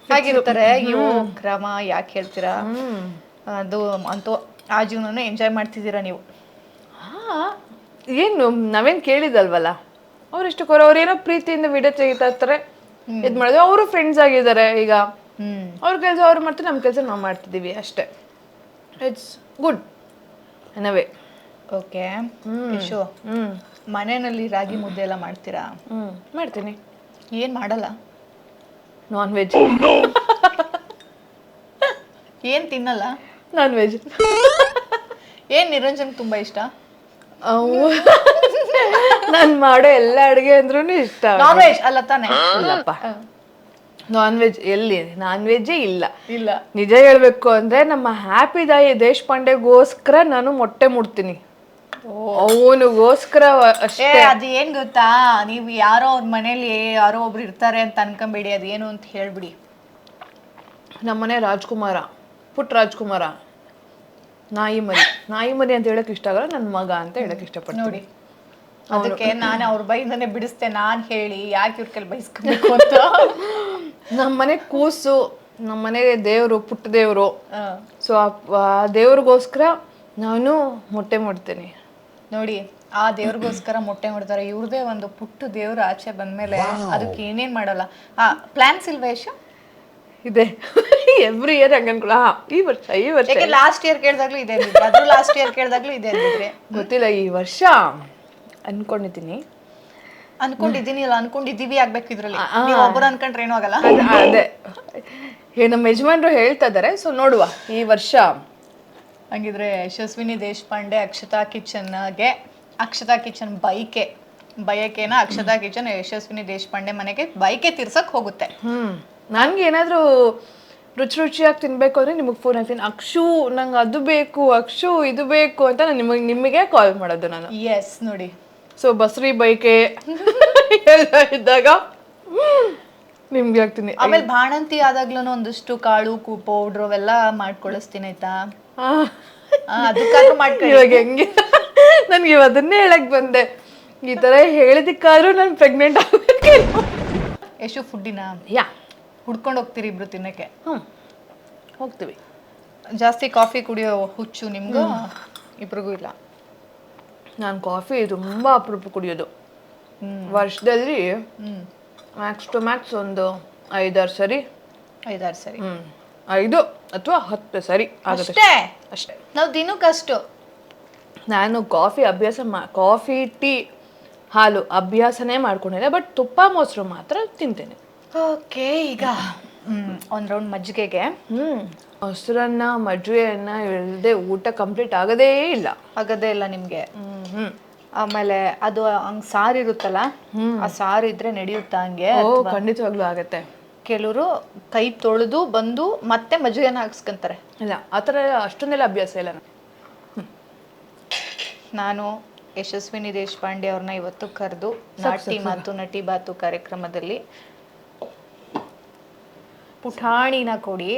ಆಗಿರ್ತಾರೆ. ಅಯ್ಯೋ ಕ್ರಮ ಯಾಕೆ ಹೇಳ್ತೀರಾ? ಅದು ಅಂತೂ ಆ ಜೀವನ ಎಂಜಾಯ್ ಮಾಡ್ತಿದ್ದೀರಾ ನೀವು. ಏನು ನಾವೇನು ಕೇಳಿದಲ್ವಲ್ಲ, ಅವ್ರೆಷ್ಟು ಅವ್ರೇನೋ ಪ್ರೀತಿಯಿಂದ ವಿಡಿಯೋ ತೆಗಿತಾ ಇರ್ತಾರೆ, ಇದು ಮಾಡಿದ್ರೆ ಅವರು ಫ್ರೆಂಡ್ಸ್ ಆಗಿದ್ದಾರೆ. ಈಗ ಅವ್ರ ಕೆಲಸ ಅವ್ರು ಮಾಡ್ತಾರೆ, ನಮ್ಮ ಕೆಲಸ ನಾವು ಮಾಡ್ತಿದ್ದೀವಿ ಅಷ್ಟೇ. It's good in a way. Okay. ಮನೆಯಲ್ಲಿ ರಾಗಿ ಮುದ್ದೆ ಎಲ್ಲ ಮಾಡ್ತೀರಾ? ಮಾಡ್ತೀನಿ. ಏನು ಮಾಡಲ್ಲ? Non veg. ಏನು ತಿನ್ನಲ್ಲ? Non veg. ಏನು ನಿರಂಜನ್ ತುಂಬ ಇಷ್ಟ? ನಾನು ಮಾಡೋ ಎಲ್ಲ ಅಡುಗೆ ಅಂದ್ರೂ ಇಷ್ಟ. ನಾನ್ ವೆಜ್ ಅಲ್ಲ ತಾನೆ? ಇಲ್ಲಪ್ಪ, ನಾನ್ ವೆಜ್ ಎಲ್ಲಿ? ನಾನ್ ವೆಜ್ಜೇ ಇಲ್ಲ. ಇಲ್ಲ, ನಿಜ ಹೇಳ್ಬೇಕು ಅಂದರೆ ನಮ್ಮ ಹ್ಯಾಪಿ ದೇಶಪಾಂಡೆಗೋಸ್ಕರ ನಾನು ಮೊಟ್ಟೆ ಮುಡ್ತೀನಿ. ಅವನಿಗೋಸ್ಕರ ಏ ಅಷ್ಟೇ. ಅದು ಏನ್ ಗೊತ್ತಾ, ನೀವು ಯಾರೋ ಅವ್ರ ಮನೇಲಿ ಯಾರೋ ಒಬ್ರು ಇರ್ತಾರೆ ಅಂತ ಅನ್ಕೊಂಬೇಡಿ, ಅದೇನು ಅಂತ ಹೇಳ್ಬಿಡಿ. ನಮ್ಮನೆ ರಾಜ್ಕುಮಾರ, ಪುಟ್ ರಾಜ್ಕುಮಾರ, ನಾಯಿ ಮರಿ ಅಂತ ಹೇಳಕ್ ಇಷ್ಟ ಆಗಲ್ಲ, ನನ್ನ ಮಗ ಅಂತ ಹೇಳಕ್ ಇಷ್ಟಪಡ್ತೀನಿ. ನೋಡಿ, ಅದಕ್ಕೆ ನಾನು ಅವ್ರ ಬೈಯಿಂದನೇ ಬಿಡಿಸ್ತೆ, ನಾನ್ ಹೇಳಿ ಯಾಕೆ ಇವ್ರ ಕೈಲಿ ಬೈಸ್ಕೊಬೇಕು ಅಂತ. ನಮ್ಮನೆ ಕೂಸು, ನಮ್ಮನೆ ದೇವರು, ಪುಟ್ಟ ದೇವರು. ಸೊ ಆ ದೇವ್ರಿಗೋಸ್ಕರ ನಾನು ಮೊಟ್ಟೆ ಮಾಡ್ತೇನೆ. ನೋಡಿ, ಆ ದೇವ್ರಿಗೋಸ್ಕರ ಮೊಟ್ಟೆ ಮಾಡ್ತಾರೆ. ಇವ್ರದೇ ಒಂದು ಪುಟ್ಟ ದೇವ್ರು ಆಚೆ ಬಂದ್ಮೇಲೆ ಅದಕ್ಕೆ ಏನೇನ್ ಮಾಡಲ್ಲ. ಪ್ಲಾನ್ಸ್ ಇಲ್ವಾ ಯಶು? ಇದೆ. ಎವ್ರಿ ಇಯರ್ ಹಂಗ ಅನ್ಕೊಳ್ಳ, ಈ ವರ್ಷ ಲಾಸ್ಟ್ ಇಯರ್ ಕೇಳಿದಾಗ್ಲೂ ಇದೆ ಅಂದಿದ್ರೆ, ಅದು ಲಾಸ್ಟ್ ಇಯರ್ ಕೇಳಿದಾಗ್ಲೂ ಇದೆ ಅಂದಿದ್ರೆ ಗೊತ್ತಿಲ್ಲ. ಈ ವರ್ಷ ಅನ್ಕೊಂಡಿದ್ದೀನಿ, ಅನ್ಕೊಂಡಿದ್ದೀನಿ ಇಲ್ಲ ಅನ್ಕೊಂಡಿದ್ದೀವಿ ಆಗ್ಬೇಕು. ಇದ್ರಲ್ಲಿ ನೀವು ಒಬ್ಬರು ಅನ್ಕೊಂಡ್ರೆ ಏನೂ ಆಗಲ್ಲ. ಅದೇ ನಮ್ಮ ಯಜಮಾನ್ರು ಹೇಳ್ತಾ ಇದಾರೆ. ಸೊ ನೋಡುವ ಈ ವರ್ಷ. ಹಂಗಿದ್ರೆ ಯಶಸ್ವಿನಿ ದೇಶಪಾಂಡೆ ಅಕ್ಷತಾ ಕಿಚನ್ ಬಯಕೆನ ಅಕ್ಷತಾ ಕಿಚನ್ ಯಶಸ್ವಿನಿ ದೇಶಪಾಂಡೆ ಮನೆಗೆ ಬೈಕೆ ತೀರ್ಸಕ್ ಹೋಗುತ್ತೆ. ನನ್ಗೆ ಏನಾದ್ರು ರುಚಿಯಾಗಿ ತಿನ್ಬೇಕು ಅಂದ್ರೆ ನಿಮಗೆ ಫೋನ್ ಹಾಕ್ತೀನಿ, ಅಕ್ಷು ನಂಗೆ ಅದು ಬೇಕು, ಅಕ್ಷು ಇದು ಬೇಕು ಅಂತ ನಾನು ನಿಮಗೆ ಕಾಲ್ ಮಾಡೋದು ನಾನು. ಎಸ್ ನೋಡಿ. ಸೊ ಬಸ್ರಿ ಬೈಕೆ ಎಲ್ಲ ಇದ್ದಾಗ ನಿಮ್ಗೆ ಹಾಕ್ತೀನಿ. ಆಮೇಲೆ ಬಾಣಂತಿ ಆದಾಗ್ಲೂ ಒಂದಷ್ಟು ಕಾಳು ಪೌಡ್ರು ಅವೆಲ್ಲ ಮಾಡ್ಕೊಳಿಸ್ತೀನಿ ಆಯ್ತಾ. ಅದಕ್ಕಾದ್ರೂ ಮಾಡ್ಕೊಳ್ಳಿ. ಇವಾಗ ಹೆಂಗೆ ನನ್ಗೆ ಅದನ್ನೇ ಹೇಳಕ್ ಬಂದೆ, ಈ ತರ ಹೇಳಿದಕ್ಕಾದ್ರೂ ನಾನು ಪ್ರೆಗ್ನೆಂಟ್ ಆಗ್ಬೇಕೇನು. ಯಶು ಫುಡ್ಡಿನ ಯಾ ಹುಡ್ಕೊಂಡು ಹೋಗ್ತೀರಿ ಇಬ್ರು ತಿನ್ನಕ್ಕೆ? ಹೋಗ್ತೀವಿ. ಜಾಸ್ತಿ ಕಾಫಿ ಕುಡಿಯೋ ಹುಚ್ಚು ನಿಮ್ಗೂ ಇಬ್ರಿಗೂ ಇಲ್ಲ? ನಾನು ಕಾಫಿ ತುಂಬಾ ಅಪರೂಪ ಕುಡಿಯೋದು. ವರ್ಷದಲ್ಲಿ ಮ್ಯಾಕ್ಸ್ ಟು ಮ್ಯಾಕ್ಸ್ ಒಂದು 5-6 ಸರಿ. 5-6 ಸರಿ. 5 ಅಥವಾ 10 ಸರಿ ಆಗುತ್ತೆ ಅಷ್ಟೇ. ನಾವು ದಿನಕ್ಕಷ್ಟು. ನಾನು ಕಾಫಿ ಟೀ ಹಾಲು ಅಭ್ಯಾಸನೇ ಮಾಡ್ಕೊಂಡಿಲ್ಲ, ಬಟ್ ತುಪ್ಪ ಮೊಸರು ಮಾತ್ರ ತಿಂತೇನೆ. ಓಕೆ, ಈಗ ಒಂದು ರೌಂಡ್ ಮಜ್ಜಿಗೆಗೆ. ಮೊಸರನ್ನ ಮಜ್ಜಿಗೆಯನ್ನ ಇಲ್ಲದೆ ಊಟ ಕಂಪ್ಲೀಟ್ ಆಗದೇ ಇಲ್ಲ ನಿಮ್ಗೆ. ಆಮೇಲೆ ಅದು ಹಂಗ್ ಸಾರು ಇರುತ್ತಲ್ಲ, ಆ ಸಾರು ಇದ್ರೆ ನಡೆಯುತ್ತಾ ಹಂಗೆ? ಖಂಡಿತವಾಗ್ಲೂ ಆಗತ್ತೆ. ಕೆಲವರು ಕೈ ತೊಳೆದು ಬಂದು ಮತ್ತೆ ಮಜ್ಜಿಗೆನ ಹಾಕ್ಸ್ಕೊಂತಾರೆ. ಇಲ್ಲ, ಆತರ ಅಷ್ಟೊಂದೆಲ್ಲ ಅಭ್ಯಾಸ ಇಲ್ಲ. ನಾನು ಯಶಸ್ವಿನಿ ದೇಶಪಾಂಡೆ ಅವ್ರನ್ನ ಇವತ್ತು ಕರೆದು ನಾಟಿ ಮಾತು ನಟಿ ಬಾತು ಕಾರ್ಯಕ್ರಮದಲ್ಲಿ ಪುಟಾಣಿನ ಕೊಡಿ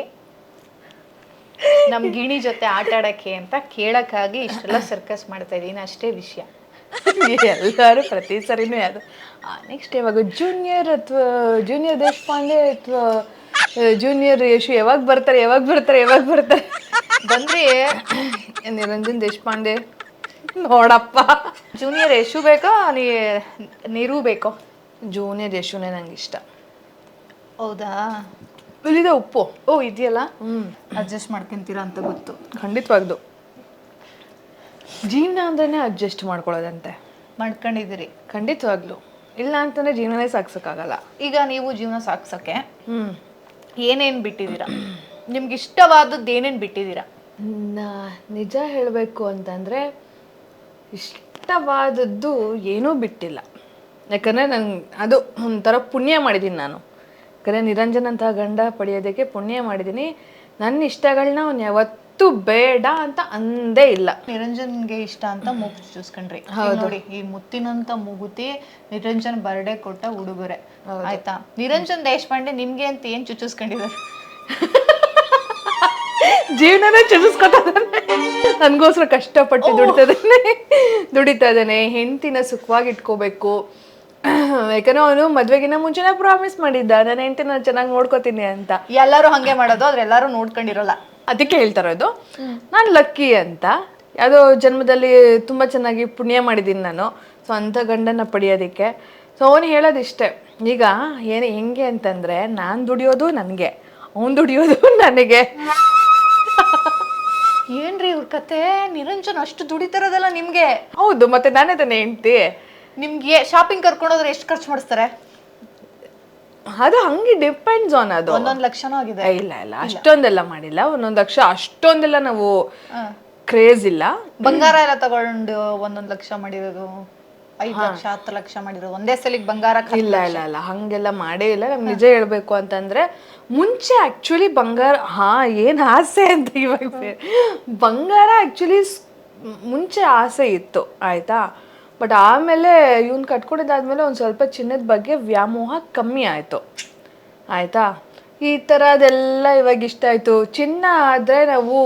ನಮ್ ಗಿಣಿ ಜೊತೆ ಆಟ ಆಡಕ್ಕೆ ಅಂತ ಕೇಳಕ್ಕಾಗಿ ಇಷ್ಟೆಲ್ಲ ಸರ್ಕಸ್ ಮಾಡ್ತಾ ಇದೀನಿ, ಅಷ್ಟೇ ವಿಷಯ. ಎಲ್ಲರೂ ಪ್ರತಿ ಸರಿನೂ ಯಾವುದು ನೆಕ್ಸ್ಟ್ ಯಾವಾಗ ಜೂನಿಯರ್ ದೇಶಪಾಂಡೆ ಅಥವಾ ಜೂನಿಯರ್ ಯಶು ಯಾವಾಗ ಬರ್ತಾರೆ ಬಂದ್ರಿ ನಿರಂಜನ್ ದೇಶಪಾಂಡೆ ನೋಡಪ್ಪ. ಜೂನಿಯರ್ ಯಶು ಬೇಕೋ ನೀರು ಬೇಕೋ? ಜೂನಿಯರ್ ಯಶುನೇ ನಂಗೆ ಇಷ್ಟ. ಹೌದಾ? ಇಲ್ಲಿದೆ ಉಪ್ಪು. ಇದೆಯಲ್ಲ, ಅಡ್ಜಸ್ಟ್ ಮಾಡ್ಕೊಂತೀರಾ ಅಂತ ಗೊತ್ತು. ಖಂಡಿತವಾಗ್ದು ಜೀವನ ಅಂದ್ರೇನೆ ಅಡ್ಜಸ್ಟ್ ಮಾಡ್ಕೊಳ್ಳೋದಂತೆ. ಮಾಡ್ಕೊಂಡಿದ್ದೀರಿ? ಖಂಡಿತವಾಗ್ಲು. ಇಲ್ಲ ಅಂತಂದ್ರೆ ಜೀವನನೇ ಸಾಗ್ಸಕ್ಕಾಗಲ್ಲ. ಈಗ ನೀವು ಜೀವನ ಸಾಗ್ಸಕ್ಕೆ ಏನೇನ್ ಬಿಟ್ಟಿದ್ದೀರಾ? ನಿಮ್ಗೆ ಇಷ್ಟವಾದದ್ದು ಏನೇನ್ ಬಿಟ್ಟಿದ್ದೀರಾ? ನಿಜ ಹೇಳಬೇಕು ಅಂತಂದ್ರೆ ಇಷ್ಟವಾದದ್ದು ಏನೂ ಬಿಟ್ಟಿಲ್ಲ. ಯಾಕಂದ್ರೆ ನಂಗೆ ಅದು ಒಂಥರ ಪುಣ್ಯ ಮಾಡಿದ್ದೀನಿ ನಾನು. ಯಾಕಂದರೆ ನಿರಂಜನ್ ಅಂತ ಗಂಡ ಪಡೆಯೋದಕ್ಕೆ ಪುಣ್ಯ ಮಾಡಿದ್ದೀನಿ. ನನ್ನ ಇಷ್ಟಗಳನ್ನ ಅವ್ನು ಯಾವತ್ತೂ ಬೇಡ ಅಂತ ಅಂದೇ ಇಲ್ಲ. ನಿರಂಜನ್ಗೆ ಇಷ್ಟ ಅಂತ ಮೂಗು ಚೂಸ್ಕೊಂಡ್ರಿ. ನೋಡಿ, ಈ ಮುತ್ತಿನಂತ ಮೂಗುತಿ ನಿರಂಜನ್ ಬರ್ಡೇ ಕೊಟ್ಟ ಉಡುಗೊರೆ ಆಯ್ತಾ. ನಿರಂಜನ್ ದೇಶಪಾಂಡೆ ನಿಮ್ಗೆ ಅಂತ ಏನ್ ಚುಚ್ಚಿಸ್ಕೊಂಡಿದ್ದಾರೆ? ಜೀವನನೇ ಚುಚ್ಚಿಸ್ಕೊತಾ ನನ್ಗೋಸ್ಕರ ಕಷ್ಟಪಟ್ಟು ದುಡಿತಾ ಇದ್ದಾನೆ. ಹೆಂಡತಿನ ಸುಖವಾಗಿ ಇಟ್ಕೋಬೇಕು. ಯಾಕಂದ್ರೆ ಅವನು ಮದ್ವೆಗಿನ ಮುಂಚೆನೇ ಪ್ರಾಮಿಸ್ ಮಾಡಿದ್ದ, ನಾನು ಹೆಂಡತಿನ ಚೆನ್ನಾಗಿ ನೋಡ್ಕೋತೀನಿ ಅಂತ. ಎಲ್ಲರೂ ಹಂಗೆ ಮಾಡೋದು, ಆದ್ರೆ ಎಲ್ಲರೂ ನೋಡ್ಕೊಂಡಿರಲ್ಲ. ಅದಕ್ಕೆ ಹೇಳ್ತಾರೋದು ನಾನು ಲಕ್ಕಿ ಅಂತ. ಯಾವುದೋ ಜನ್ಮದಲ್ಲಿ ತುಂಬ ಚೆನ್ನಾಗಿ ಪುಣ್ಯ ಮಾಡಿದ್ದೀನಿ ನಾನು. ಸೊ ಅಂಥ ಗಂಡನ ಪಡೆಯೋದಕ್ಕೆ. ಸೊ ಅವನು ಹೇಳೋದಿಷ್ಟೇ. ಈಗ ಹೆಂಗೆ ಅಂತಂದರೆ, ನಾನು ದುಡಿಯೋದು ನನಗೆ, ಅವನು ದುಡಿಯೋದು ನನಗೆ. ಏನ್ರಿ ಇವ್ರ ಕತೆ? ನಿರಂಜನ್ ಅಷ್ಟು ದುಡಿತಿರೋದಲ್ಲ ನಿಮ್ಗೆ? ಹೌದು, ಮತ್ತೆ ನಾನೇ ತಾನೇ ಹೆಂಡ್ತಿ. ನಿಮ್ಗೆ ಶಾಪಿಂಗ್ ಕರ್ಕೊಂಡೋದ್ರೆ ಎಷ್ಟು ಖರ್ಚು ಮಾಡಿಸ್ತಾರೆ? ಅದು ಹಂಗೆ ಡಿಪೆಂಡ್ಸ್ ಆನ್. ಅದು 1 ಲಕ್ಷನೂ ಆಗಿದೆ? ಇಲ್ಲ, ಅಷ್ಟೊಂದೆಲ್ಲ ಮಾಡಿಲ್ಲ. 1 ಲಕ್ಷ ಅಷ್ಟೊಂದೆಲ್ಲ ನಾವು ಕ್ರೇಜ್ ಇಲ್ಲ. ಬಂಗಾರ ಎಲ್ಲ ತಗೊಂಡು 1 ಲಕ್ಷ ಮಾಡಿರೋದು, 5 ಲಕ್ಷ 10 ಲಕ್ಷ ಮಾಡಿರೋದು ಒಂದೇ ಸಲಿಗೆ ಬಂಗಾರ? ಇಲ್ಲ, ಹಂಗೆಲ್ಲ ಮಾಡೇ ಇಲ್ಲ. ನಮ್ಗೆ ನಿಜ ಹೇಳ್ಬೇಕು ಅಂತಂದ್ರೆ, ಮುಂಚೆ ಆಕ್ಚುಲಿ ಬಂಗಾರ ಏನ್ ಆಸೆ ಅಂತ ಇವಾಗ ಬಂಗಾರ ಆಕ್ಚುಲಿ ಮುಂಚೆ ಆಸೆ ಇತ್ತು ಆಯಿತಾ. ಬಟ್ ಆಮೇಲೆ ಇವ್ನು ಕಟ್ಕೊಂಡಿದ್ದಾದ್ಮೇಲೆ ಒಂದು ಸ್ವಲ್ಪ ಚಿನ್ನದ ಬಗ್ಗೆ ವ್ಯಾಮೋಹ ಕಮ್ಮಿ ಆಯಿತು ಆಯಿತಾ. ಈ ಥರದೆಲ್ಲ ಇವಾಗ ಇಷ್ಟ ಆಯಿತು. ಚಿನ್ನ ಆದರೆ ನಾವು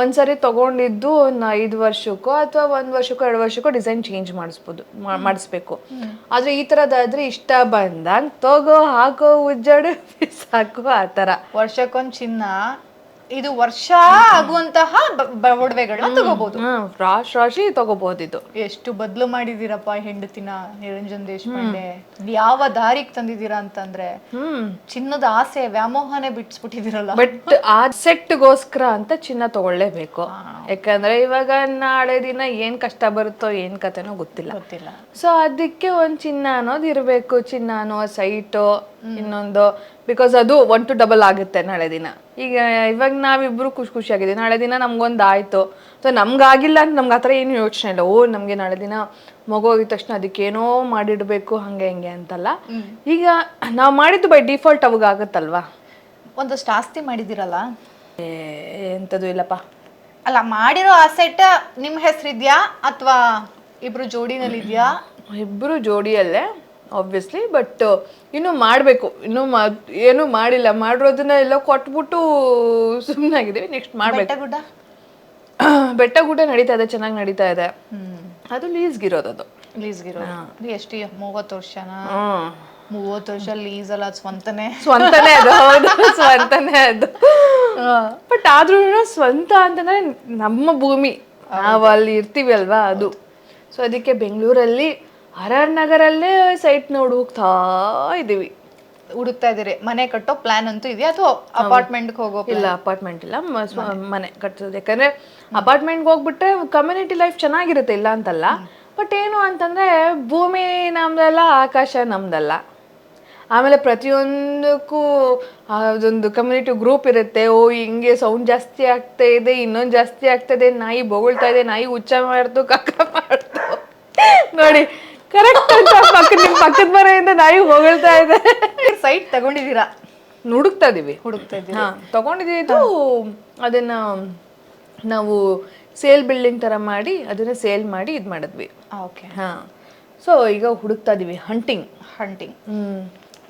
ಒಂದ್ಸರಿ ತೊಗೊಂಡಿದ್ದು ಒಂದು 5 ವರ್ಷಕ್ಕೋ ಅಥವಾ 1 ವರ್ಷಕ್ಕೋ 2 ವರ್ಷಕ್ಕೋ ಡಿಸೈನ್ ಚೇಂಜ್ ಮಾಡಿಸ್ಬೇಕು. ಆದರೆ ಈ ಥರದಾದರೆ ಇಷ್ಟ ಬಂದಾಗ ತಗೋ ಹಾಕೋ ಉಜ್ಜಾಡು ಸಾಕು ಆ ಥರ. ವರ್ಷಕ್ಕೊಂದು ಚಿನ್ನ, ಇದು ವರ್ಷ ಆಗುವಂತಹ ಒಡವೆಗಳನ್ನ ತಗೋಬಹುದು. ರಾಶಿ ತಗೋಬಹುದು. ಇದು ಎಷ್ಟು ಬದಲು ಮಾಡಿದೀರಪ್ಪ ಹೆಂಡತಿನ ನಿರಂಜನ್ ದೇಶಪಾಂಡೆ. ಯಾವ ದಾರಿಗೆ ತಂದಿದ್ದೀರಾ ಅಂತಂದ್ರೆ ಚಿನ್ನದ ಆಸೆ ವ್ಯಾಮೋಹನೆ ಬಿಟ್ಸ್ಬಿಟ್ಟಿದಿರಲ್ಲ. ಬಟ್ ಆ ಸೆಟ್ಗೋಸ್ಕರ ಅಂತ ಚಿನ್ನ ತಗೊಳ್ಳೇಬೇಕು. ಯಾಕಂದ್ರೆ ಇವಾಗ ನಾಳೆ ದಿನ ಏನ್ ಕಷ್ಟ ಬರುತ್ತೋ ಏನ್ ಕತೆನೋ ಗೊತ್ತಿಲ್ಲ. ಸೊ ಅದಕ್ಕೆ ಒಂದ್ ಚಿನ್ನ ಅನ್ನೋದು ಇರಬೇಕು. ಚಿನ್ನ ಅನ್ನೋ ಸೈಟು ಇನ್ನೊಂದು, ಬಿಕಾಸ್ ಅದು 1 to 2 ಆಗುತ್ತೆ ನಾಳೆ ದಿನ. ಈಗ ಇವಾಗ ನಾವಿಬ್ರು ಖುಷಿಯಾಗಿದ್ದೀವಿ, ನಾಳೆ ದಿನ ನಮ್ಗೊಂದು ಆಯ್ತು. ಸೊ ನಮ್ಗಾಗಿಲ್ಲ ಅಂತ ನಮ್ಗೆ ಆ ಥರ ಏನು ಯೋಚನೆ ಇಲ್ಲ. ನಮಗೆ ನಾಳೆ ದಿನ ಮಗು ಹೋಗಿದ ತಕ್ಷಣ ಅದಕ್ಕೇನೋ ಮಾಡಿಡ್ಬೇಕು ಹಂಗೆ ಹಿಂಗೆ ಅಂತಲ್ಲ. ಈಗ ನಾವು ಮಾಡಿದ್ದು ಬೈ ಡಿಫಾಲ್ಟ್ ಅವಾಗ ಆಗುತ್ತಲ್ವಾ. ಒಂದಷ್ಟು ಆಸ್ತಿ ಮಾಡಿದಿರಲ್ಲ, ಎಂಥದ್ದು ಇಲ್ಲಪ್ಪ. ಅಲ್ಲ, ಮಾಡಿರೋ ಅಸೆಟ್ ನಿಮ್ಮ ಹೆಸರಿದ್ಯಾ ಅಥವಾ ಇಬ್ರು ಜೋಡಿನಲ್ಲಿ ಇದೆಯಾ? ಇಬ್ರು ಜೋಡಿಯಲ್ಲೇ ಆಬ್ವಿಯಸ್ಲಿ. ಬಟ್ ಇನ್ನು ಮಾಡಬೇಕು, ಇನ್ನು ಏನು ಮಾಡಿಲ್ಲ. ಮಾಡಿರೋದನ್ನ ಎಲ್ಲ ಕೊಟ್ಬಿಟ್ಟು ಸುಮ್ಮನಾಗಿದ್ದೀವಿ. ನೆಕ್ಸ್ಟ್ ಮಾಡಬೇಕು. ಬೆಟ್ಟ ಗುಡ್ಡ ನಡೀತಾ ಇದೆ, ಚೆನ್ನಾಗಿ ನಡೀತಾ ಇದೆ. ಅದು ಲೀಸ್ಗಿರೋದು. ಅದು ಲೀಸ್ಗಿರೋದು ಎಷ್ಟು 30 ವರ್ಷನಾ? 30 ವರ್ಷ ಲೀಸ್ ಅಲ್ಲ, ಸ್ವಂತನೇ ಅದು. ಹೌದು, ಸ್ವಂತನೇ ಅದು. ಬಟ್ ಆದ್ರೂ ಸ್ವಂತ ಅಂತಂದ್ರೆ ನಮ್ಮ ಭೂಮಿ, ನಾವು ಅಲ್ಲಿ ಇರ್ತೀವಿ ಅಲ್ವಾ, ಅದು. ಸೊ ಅದಕ್ಕೆ ಬೆಂಗಳೂರಲ್ಲಿ RR ನಗರಲ್ಲೇ ಸೈಟ್ ನೋಡಿ ಹೋಗ್ತಾ ಇದೀವಿ. ಹುಡುಕ್ತಾ ಇದೀರಿ. ಮನೆ ಕಟ್ಟೋ ಪ್ಲಾನ್ ಅಂತೂ ಇದೆಯಾ ಅಥವಾ ಅಪಾರ್ಟ್ಮೆಂಟ್ಗೆ ಹೋಗೋ? ಇಲ್ಲ, ಅಪಾರ್ಟ್ಮೆಂಟ್ ಇಲ್ಲ, ಮನೆ ಕಟ್ಸೋದು. ಯಾಕಂದ್ರೆ ಅಪಾರ್ಟ್ಮೆಂಟ್ಗೆ ಹೋಗ್ಬಿಟ್ರೆ ಕಮ್ಯುನಿಟಿ ಲೈಫ್ ಚೆನ್ನಾಗಿರುತ್ತೆ, ಇಲ್ಲ ಅಂತಲ್ಲ. ಬಟ್ ಏನು ಅಂತಂದ್ರೆ ಭೂಮಿ ನಮ್ದಲ್ಲ, ಆಕಾಶ ನಮ್ದಲ್ಲ. ಆಮೇಲೆ ಪ್ರತಿಯೊಂದಕ್ಕೂ ಅದೊಂದು ಕಮ್ಯುನಿಟಿ ಗ್ರೂಪ್ ಇರುತ್ತೆ. ಹಿಂಗೆ ಸೌಂಡ್ ಜಾಸ್ತಿ ಆಗ್ತಾ ಇದೆ, ಇನ್ನೊಂದು ಜಾಸ್ತಿ ಆಗ್ತದೆ, ನಾಯಿ ಬೊಗಳ್ತಾ ಇದೆ, ನಾಯಿ ಹುಚ್ಚ ಮಾಡ್ತು, ಕಕ್ಕ ಮಾಡ್ತು ನೋಡಿ. ಕರೆಕ್ಟ್ ನಿಮ್ಮ ಪಕ್ಕದ ಮನೆಯಿಂದ ನಾಯಿ ಹೊಗಳ್ತಾ ಇದೆ. ಸೈಟ್ ತಗೊಂಡಿದ್ದೀರಾ? ಹುಡುಕ್ತಾ ಇದೀವಿ. ತಗೊಂಡಿದ್ದು ಅದನ್ನ ನಾವು ಸೇಲ್ ಬಿಲ್ಡಿಂಗ್ ತರ ಮಾಡಿ ಅದನ್ನ ಸೇಲ್ ಮಾಡಿ ಇದು ಮಾಡಿದ್ವಿ. ಸೊ ಈಗ ಹುಡುಕ್ತಾ ಇದೀವಿ. ಹಂಟಿಂಗ್.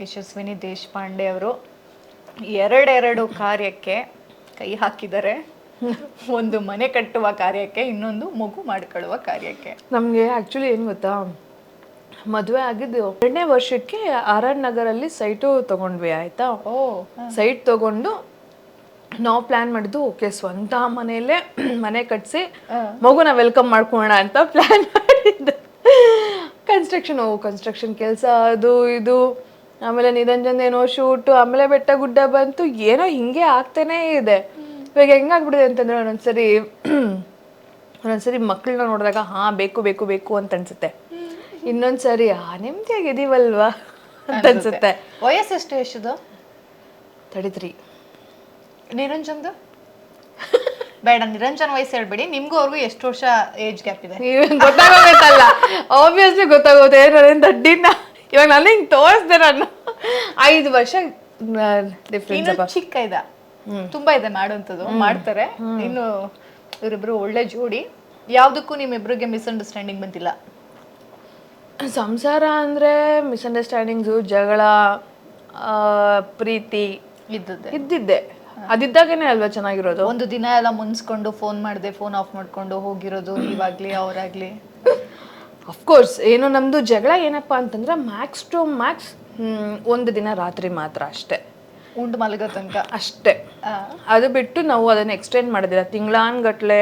ಯಶಸ್ವಿನಿ ದೇಶಪಾಂಡೆ ಅವರು 2 ಕಾರ್ಯಕ್ಕೆ ಕೈ ಹಾಕಿದ್ದಾರೆ. ಒಂದು ಮನೆ ಕಟ್ಟುವ ಕಾರ್ಯಕ್ಕೆ, ಇನ್ನೊಂದು ಮಗು ಮಾಡಿಕೊಳ್ಳುವ ಕಾರ್ಯಕ್ಕೆ. ನಮ್ಗೆ ಆಕ್ಚುಲಿ ಏನ್ ಗೊತ್ತಾ, ಮದುವೆ ಆಗಿದ್ದು 2ನೇ ವರ್ಷಕ್ಕೆ RR ನಗರಲ್ಲಿ ಸೈಟು ತಗೊಂಡ್ವಿ ಆಯ್ತಾ. ಸೈಟ್ ತಗೊಂಡು ನಾವು ಪ್ಲಾನ್ ಮಾಡಿದ್ದು, ಓಕೆ ಸ್ವಂತ ಮನೆಯಲ್ಲೇ ಮನೆ ಕಟ್ಸಿ ಮಗುನ ವೆಲ್ಕಮ್ ಮಾಡ್ಕೊಳ್ಳೋಣ ಅಂತ ಪ್ಲಾನ್ ಮಾಡಿದ್ದು. ಕನ್ಸ್ಟ್ರಕ್ಷನ್ ಕೆಲಸ ಅದು ಇದು, ಆಮೇಲೆ ನಿರಂಜನ್ ಏನೋ ಶೂಟು, ಆಮೇಲೆ ಬೆಟ್ಟ ಗುಡ್ಡ ಬಂತು, ಏನೋ ಹಿಂಗೆ ಆಗ್ತಾನೇ ಇದೆ. ಇವಾಗ ಹೆಂಗಾಗ್ಬಿಡಿದೆ ಅಂತಂದ್ರೆ ಒಂದೊಂದ್ಸರಿ ಮಕ್ಕಳನ್ನ ನೋಡಿದಾಗ ಬೇಕು ಬೇಕು ಬೇಕು ಅಂತ ಅನ್ಸುತ್ತೆ. ಇನ್ನೊಂದ್ಸರಿ ನೆಮ್ಮದಿಯಾಗಿದೀವಲ್ವಾ ಅಂತ ಅನ್ಸುತ್ತೆ. ವಯಸ್ಸೆಷ್ಟು? ಎಷ್ಟದು? 33. ನಿರಂಜನ್ದು ಬೇಡ, ನಿರಂಜನ್ ವಯಸ್ಸು ಹೇಳ್ಬೇಡಿ. ನಿಮ್ಗೂ ಅವ್ರಿಗೂ ಎಷ್ಟು ವರ್ಷ ಏಜ್ ಗ್ಯಾಪ್ ಇದೆ? ಗೊತ್ತಾಗೋಗುತ್ತಲ್ಲ, ಆಬ್ವಿಯಸ್ಲಿ ಗೊತ್ತಾಗೋದು. ಏನ್ ದಡ್ಡಿನ ಇವಾಗ ನಾನು ಹಿಂಗೆ ತೋರಿಸ್ದೆ, ನಾನು 5 ವರ್ಷ ಡಿಫ್ರೆನ್ಸ್. ಚಿಕ್ಕ ಇದ ತುಂಬಾ ಇದೆ ಮಾಡುವಂಥದ್ದು, ಮಾಡ್ತಾರೆ. ಇನ್ನು ಇವರಿಬ್ರು ಒಳ್ಳೆ ಜೋಡಿ. ಯಾವ್ದಕ್ಕೂ ನಿಮ್ಮಿಬ್ರಿಗೆ ಮಿಸ್ಅಂಡರ್ಸ್ಟ್ಯಾಂಡಿಂಗ್ ಬಂದಿಲ್ಲ? ಸಂಸಾರ ಅಂದರೆ ಮಿಸ್ಅಂಡರ್ಸ್ಟ್ಯಾಂಡಿಂಗ್ಸು, ಜಗಳ, ಪ್ರೀತಿ ಇದ್ದಿದ್ದೆ. ಅದಿದ್ದಾಗನೇ ಅಲ್ವಾ ಚೆನ್ನಾಗಿರೋದು. ಒಂದು ದಿನ ಎಲ್ಲ ಮುನ್ಸ್ಕೊಂಡು ಫೋನ್ ಮಾಡಿದೆ, ಫೋನ್ ಆಫ್ ಮಾಡ್ಕೊಂಡು ಹೋಗಿರೋದು ನೀವಾಗ್ಲಿ ಅವರಾಗ್ಲಿ? ಅಫ್ಕೋರ್ಸ್. ಏನು ನಮ್ಮದು ಜಗಳ ಏನಪ್ಪ ಅಂತಂದ್ರೆ ಮ್ಯಾಕ್ಸ್ ಟು ಮ್ಯಾಕ್ಸ್ 1 ದಿನ ರಾತ್ರಿ ಮಾತ್ರ ಅಷ್ಟೇ, ಉಂಡು ಮಲಗೋ ತನಕ ಅಷ್ಟೇ. ಅದು ಬಿಟ್ಟು ನಾವು ಅದನ್ನು ಎಕ್ಸ್ಟೆಂಡ್ ಮಾಡೋದಿಲ್ಲ. ತಿಂಗಳಾನ್ಗಟ್ಲೆ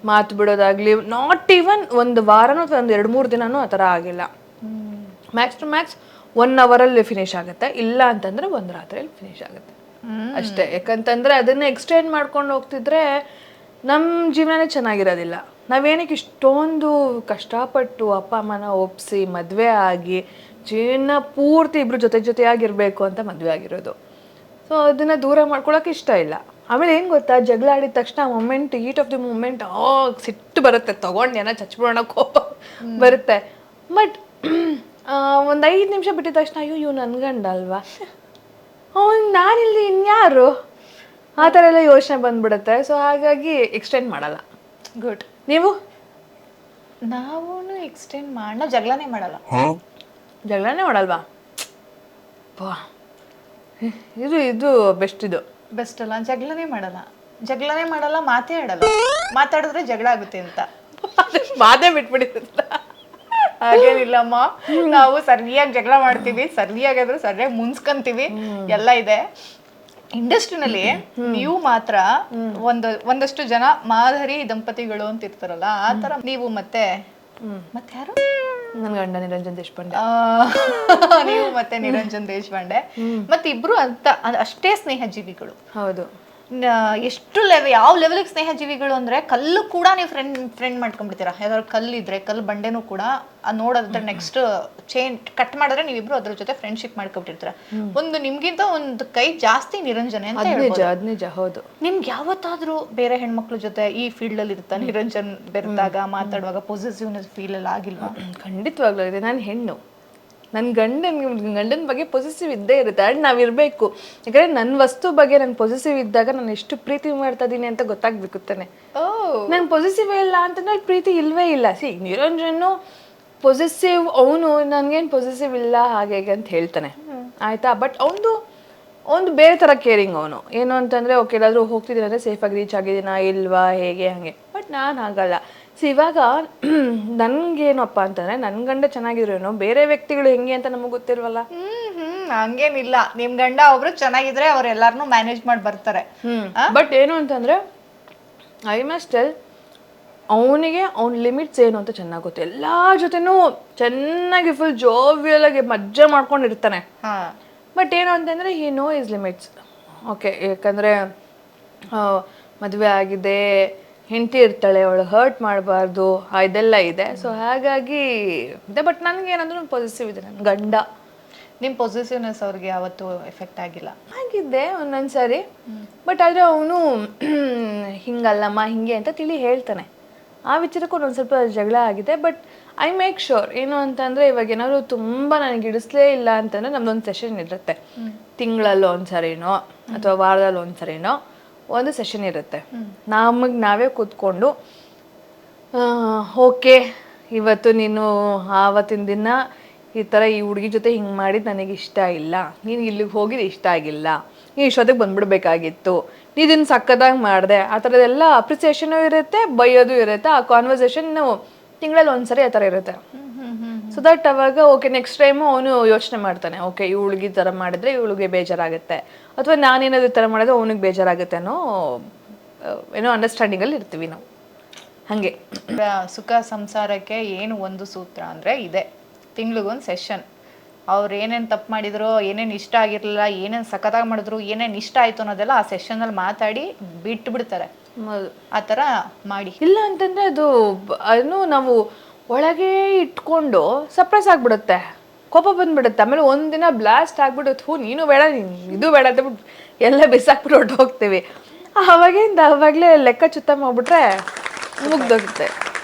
ಮಾತು ಬಿಡೋದಾಗ್ಲಿ, ನಾಟ್ ಈವನ್ 1 ವಾರನೂ ಅಥವಾ 2-3 ದಿನನೂ ಆ ಥರ ಆಗಿಲ್ಲ. ಮ್ಯಾಕ್ಸ್ ಟು ಮ್ಯಾಕ್ಸ್ 1 ಅವರಲ್ಲಿ ಫಿನಿಶ್ ಆಗುತ್ತೆ, ಇಲ್ಲ ಅಂತಂದ್ರೆ 1 ರಾತ್ರಿಯಲ್ಲಿ ಫಿನಿಶ್ ಆಗುತ್ತೆ ಅಷ್ಟೇ. ಯಾಕಂತಂದ್ರೆ ಅದನ್ನ ಎಕ್ಸ್ಟೆಂಡ್ ಮಾಡ್ಕೊಂಡು ಹೋಗ್ತಿದ್ರೆ ನಮ್ಮ ಜೀವನನೇ ಚೆನ್ನಾಗಿರೋದಿಲ್ಲ. ನಾವೇನಕ್ಕೆ ಇಷ್ಟೊಂದು ಕಷ್ಟಪಟ್ಟು ಅಪ್ಪ ಅಮ್ಮನ ಒಪ್ಪಿಸಿ ಮದುವೆ ಆಗಿ ಜೀವನ ಪೂರ್ತಿ ಇಬ್ರು ಜೊತೆಯಾಗಿರ್ಬೇಕು ಅಂತ ಮದುವೆ ಆಗಿರೋದು. ಸೊ ಅದನ್ನ ದೂರ ಮಾಡ್ಕೊಳಕ್ಕೆ ಇಷ್ಟ ಇಲ್ಲ. ಆಮೇಲೆ ಏನು ಗೊತ್ತಾ, ಜಗಳ ಆಡಿದ ತಕ್ಷಣ moment, heat of the moment ಸಿಟ್ಟು ಬರುತ್ತೆ, ತಗೊಂಡು ಏನೋ ಚಚ್ಬಿಡೋಣ ಕೋಪ ಬರುತ್ತೆ. ಬಟ್ ಒಂದು 5 ನಿಮಿಷ ಬಿಟ್ಟಿದ ತಕ್ಷಣ ಅಯ್ಯೋ ಇವ್ ನನ್ನ ಗಂಡ ಅಲ್ವಾ, ನಾನಿಲ್ಲಿ ಇನ್ಯಾರು, ಆ ಥರ ಎಲ್ಲ ಯೋಚನೆ ಬಂದ್ಬಿಡುತ್ತೆ. ಸೊ ಹಾಗಾಗಿ ಎಕ್ಸ್ಟೆಂಡ್ ಮಾಡಲ್ಲ. ಗುಡ್. ನೀವು? ನಾವು ಎಕ್ಸ್ಟೆಂಡ್ ಮಾಡೋಣ, ಜಗಳನೇ ಮಾಡಲ್ಲ. ಜಗಳನೇ ಮಾಡಲ್ವಾ? ವಾ, ಇದು ಇದು ಬೆಸ್ಟ್. ಇದು ಬೆಸ್ಟ್ ಅಲ್ಲ, ಜಗಳನೇ ಮಾಡಲ್ಲ, ಮಾತೇ ಆಡಲ್ಲ. ಮಾತಾಡಿದ್ರೆ ಜಗಳ ಆಗುತ್ತೆ ಅಂತ ಮಾತೇ ಬಿಟ್ಬಿಟ್ಟಿರುತ್ತ. ಹಾಗೇನಿಲ್ಲಮ್ಮ, ನಾವು ಸರಿಯಾಗಿ ಜಗಳ ಮಾಡ್ತೀವಿ, ಸರಿಯಾಗಾದ್ರೆ ಸರಿಯಾಗಿ ಮುನ್ಸ್ಕೊಂತೀವಿ, ಎಲ್ಲ ಇದೆ. ಇಂಡಸ್ಟ್ರಿನಲ್ಲಿ ನೀವು ಮಾತ್ರ ಒಂದಷ್ಟು ಜನ ಮಾದರಿ ದಂಪತಿಗಳು ಅಂತ ಇರ್ತಾರಲ್ಲ, ಆ ತರ ನೀವು ಮತ್ತೆ ಯಾರು, ನನ್ನ ಗಂಡ ನಿರಂಜನ್ ದೇಶಪಾಂಡೆ. ನೀವು ಮತ್ತೆ ನಿರಂಜನ್ ದೇಶಪಾಂಡೆ ಮತ್ತೆ ಇಬ್ರು ಅಂತ ಅಷ್ಟೇ ಸ್ನೇಹ ಜೀವಿಗಳು. ಹೌದು. ಎಷ್ಟು ಯಾವ ಲೆವೆಲ್ಗೆ ಸ್ನೇಹ ಜೀವಿಗಳು ಅಂದ್ರೆ, ಕಲ್ಲು ಕೂಡ ನೀವು ಫ್ರೆಂಡ್ ಮಾಡ್ಕೊಂಡ್ಬಿಡ್ತೀರಾ. ಯಾವ್ದಾದ್ರು ಕಲ್ಲಿದ್ರೆ ಕಲ್ಲು ಬಂಡೆನೂ ಕೂಡ ನೋಡೋದ್ರ ನೆಕ್ಸ್ಟ್ ಚೈನ್ ಕಟ್ ಮಾಡಿದ್ರೆ ನೀವಿಬ್ರು ಅದ್ರ ಜೊತೆ ಫ್ರೆಂಡ್ಶಿಪ್ ಮಾಡ್ಕೊಂಡ್ಬಿಟ್ಟಿರ್ತೀರ. ಒಂದು ನಿಮ್ಗಿಂತ ಒಂದು ಕೈ ಜಾಸ್ತಿ ನಿರಂಜನೆ ಅಂತ ಹೇಳ್ಬೋದು. ನಿಜ. ಹೌದು. ನಿಮ್ಗೆ ಯಾವತ್ತಾದ್ರೂ ಬೇರೆ ಹೆಣ್ಮಕ್ಳ ಜೊತೆ ಈ ಫೀಲ್ಡ್ ಅಲ್ಲಿ ಇರ್ತಾ ನಿರಂಜನ್ ಬೆರೆತಾಗ ಮಾತಾಡುವಾಗ ಪೊಸೆಸಿವ್ನೆಸ್ ಫೀಲ್ ಎಲ್ಲ ಆಗಿಲ್ವಾ? ಖಂಡಿತವಾಗ್ಲೂ ಇದೆ. ನಾನು ಹೆಣ್ಣು, ನನ್ನ ಗಂಡನ ಬಗ್ಗೆ ಪೊಸೆಸಿವ್ ಇದ್ದೇ ಇರುತ್ತೆ. ಆ್ಯಂಡ್ ನಾವಿರಬೇಕು. ಯಾಕಂದರೆ ನನ್ನ ವಸ್ತು ಬಗ್ಗೆ ನಾನು ಪೊಸೆಸಿವ್ ಇದ್ದಾಗ ನಾನು ಎಷ್ಟು ಪ್ರೀತಿ ಮಾಡ್ತಾ ಇದ್ದೀನಿ ಅಂತ ಗೊತ್ತಾಗ್ಬೇಕು ತಾನೆ. ನಾನು ಪೊಸೆಸಿವ್ ಇಲ್ಲ ಅಂತಂದ್ರೆ ಪ್ರೀತಿ ಇಲ್ವೇ ಇಲ್ಲ. ನಿರಂಜನ್ನು ಪೊಸೆಸಿವ್, ಅವನು ನನಗೇನು ಪೊಸೆಸಿವ್ ಇಲ್ಲ ಹಾಗೆ ಅಂತ ಹೇಳ್ತಾನೆ, ಆಯಿತಾ. ಬಟ್ ಅವನು ಬೇರೆ ಥರ ಕೇರಿಂಗ್. ಅವನು ಏನು ಅಂತಂದರೆ, ಓಕೆ ಎಲ್ಲಾದರೂ ಹೋಗ್ತಿದ್ದೀನಿ ಅಂದರೆ ಸೇಫಾಗಿ ರೀಚ್ ಆಗಿದ್ದೀನಾ ಇಲ್ವಾ ಹೇಗೆ ಹಾಗೆ. ಬಟ್ ನಾನು ಆಗಲ್ಲ. ಸೊ ಇವಾಗ ನನಗೇನಪ್ಪ ಅಂತಂದರೆ, ನನ್ನ ಗಂಡ ಚೆನ್ನಾಗಿದ್ರೇನೋ ಬೇರೆ ವ್ಯಕ್ತಿಗಳು ಹೆಂಗೆ ಅಂತ ನಮಗೆ ಗೊತ್ತಿಲ್ವಲ್ಲ. ಹಂಗೇನಿಲ್ಲ, ನಿಮ್ ಗಂಡ ಒಬ್ರು ಚೆನ್ನಾಗಿದ್ರೆ ಅವ್ರೆಲ್ಲಾರನು ಮ್ಯಾನೇಜ್ ಮಾಡಿ ಬರ್ತಾರೆ. ಬಟ್ ಏನು ಅಂತಂದರೆ, ಐ ಮಸ್ಟ್ ಟೆಲ್, ಅವನಿಗೆ ಅವ್ನ ಲಿಮಿಟ್ಸ್ ಏನು ಅಂತ ಚೆನ್ನಾಗಿ ಗೊತ್ತು. ಎಲ್ಲ ಜೊತೆನೂ ಚೆನ್ನಾಗಿ ಫುಲ್ ಜೋವಿಯಲ್ ಆಗಿ ಮಜ್ಜಾ ಮಾಡ್ಕೊಂಡಿರ್ತಾನೆ. ಬಟ್ ಏನು ಅಂತಂದರೆ, ಹಿ ನೋ ಇಸ್ ಲಿಮಿಟ್ಸ್. ಓಕೆ, ಯಾಕಂದರೆ ಮದುವೆ ಆಗಿದೆ, ಹೆಂಡತಿ ಇರ್ತಾಳೆ, ಅವಳು ಹರ್ಟ್ ಮಾಡಬಾರ್ದು, ಇದೆಲ್ಲ ಇದೆ. ಸೊ ಹಾಗಾಗಿ ಇದೆ. ಬಟ್ ನನಗೇನಂದ್ರೂ ಪಾಸಿಟಿವ್ ಇದೆ. ನನ್ನ ಗಂಡ, ನಿಮ್ಮ ಪಾಸಿಟಿವ್ನೆಸ್ ಅವ್ರಿಗೆ ಯಾವತ್ತೂ ಎಫೆಕ್ಟ್ ಆಗಿಲ್ಲ? ಆಗಿದ್ದೆ ಒಂದೊಂದು ಸಾರಿ. ಬಟ್ ಆದರೆ ಅವನು ಹಿಂಗಲ್ಲಮ್ಮ ಹಿಂಗೆ ಅಂತ ತಿಳಿ ಹೇಳ್ತಾನೆ. ಆ ವಿಚಾರಕ್ಕೂ ಒಂದೊಂದು ಸ್ವಲ್ಪ ಜಗಳ ಆಗಿದೆ. ಬಟ್ ಐ ಮೇಕ್ ಶೋರ್ ಏನು ಅಂತಂದರೆ, ಇವಾಗ ಏನಾದರೂ ತುಂಬ ನನಗೆ ಇಡಿಸ್ಲೇ ಇಲ್ಲ ಅಂತಂದರೆ ನಮ್ದೊಂದು ಸೆಷನ್ ಇರುತ್ತೆ. ತಿಂಗಳಲ್ಲಿ ಒಂದ್ಸರಿನೋ ಅಥವಾ ವಾರದಲ್ಲಿ ಒಂದ್ಸರಿನೋ ಒಂದು ಸೆಷನ್ ಇರುತ್ತೆ. ನಾವೇ ಕೂತ್ಕೊಂಡು, ಓಕೆ ಇವತ್ತು ನೀನು ಆವತ್ತಿನ ದಿನ ಈ ಥರ ಈ ಹುಡುಗಿ ಜೊತೆ ಹಿಂಗೆ ಮಾಡಿದ್ದು ನನಗೆ ಇಷ್ಟ ಇಲ್ಲ, ನೀನು ಇಲ್ಲಿಗೆ ಹೋಗಿದ್ದು ಇಷ್ಟ ಆಗಿಲ್ಲ, ನೀನು ಇಷ್ಟೊತ್ತಿಗೆ ಬಂದ್ಬಿಡ್ಬೇಕಾಗಿತ್ತು, ನೀ ಇದನ್ನು ಸಕ್ಕದಾಗಿ ಮಾಡಿದೆ, ಆ ಥರದ್ದೆಲ್ಲ ಅಪ್ರಿಸಿಯೇಷನು ಇರುತ್ತೆ, ಬೈಯೋದು ಇರುತ್ತೆ. ಆ ಕಾನ್ವರ್ಸೇಷನ್ ತಿಂಗಳಲ್ಲಿ ಒಂದ್ಸರಿ ಆ ಥರ ಇರುತ್ತೆ. ಸೊ ದಟ್ ಅವಾಗ ಓಕೆ ನೆಕ್ಸ್ಟ್ ಟೈಮು ಅವನು ಯೋಚನೆ ಮಾಡ್ತಾನೆ, ಓಕೆ ಈ ಹುಡುಗಿ ಥರ ಮಾಡಿದ್ರೆ ಇವಳಿಗೆ ಬೇಜಾರಾಗುತ್ತೆ, ಅಥವಾ ನಾನೇನಾದ್ರು ಈ ಥರ ಮಾಡಿದ್ರೆ ಅವನಿಗೆ ಬೇಜಾರಾಗುತ್ತೆ ಅನ್ನೋ ಏನೋ ಅಂಡರ್ಸ್ಟ್ಯಾಂಡಿಂಗಲ್ಲಿ ಇರ್ತೀವಿ ನಾವು. ಹಾಗೆ ಸುಖ ಸಂಸಾರಕ್ಕೆ ಏನು ಒಂದು ಸೂತ್ರ ಅಂದರೆ ಇದೆ, ತಿಂಗ್ಳಿಗೊಂದು ಸೆಷನ್. ಅವ್ರು ಏನೇನು ತಪ್ಪು ಮಾಡಿದ್ರು, ಏನೇನು ಇಷ್ಟ ಆಗಿರಲಿಲ್ಲ, ಏನೇನು ಸಖತ್ತಾಗಿ ಮಾಡಿದ್ರು, ಏನೇನು ಇಷ್ಟ ಆಯಿತು ಅನ್ನೋದೆಲ್ಲ ಆ ಸೆಷನಲ್ಲಿ ಮಾತಾಡಿ ಬಿಟ್ಬಿಡ್ತಾರೆ. ಆ ಥರ ಮಾಡಿ. ಇಲ್ಲ ಅಂತಂದರೆ ಅದನ್ನು ನಾವು ಒಳಗೆ ಇಟ್ಕೊಂಡು ಸಪ್ರೆಸ್ ಆಗಿಬಿಡುತ್ತೆ, ಕೋಪ ಬಂದ್ಬಿಡುತ್ತೆ. ಆಮೇಲೆ ಒಂದಿನ ಬ್ಲಾಸ್ಟ್ ಆಗ್ಬಿಡುತ್ತೆ, ನೀನು ಬೇಡ ಇದು ಬೇಡ ಅಂತಬಿಟ್ಟು ಎಲ್ಲ ಬಿಸಾಕ್ಬಿಟ್ಟು ಹೊರಟು ಹೋಗ್ತೀವಿ. ಆವಾಗಲೇ ಲೆಕ್ಕ ಚುತ್ತ ಮಾಡ್ಬಿಟ್ರೆ ಮುಗ್ದೋಗುತ್ತೆ.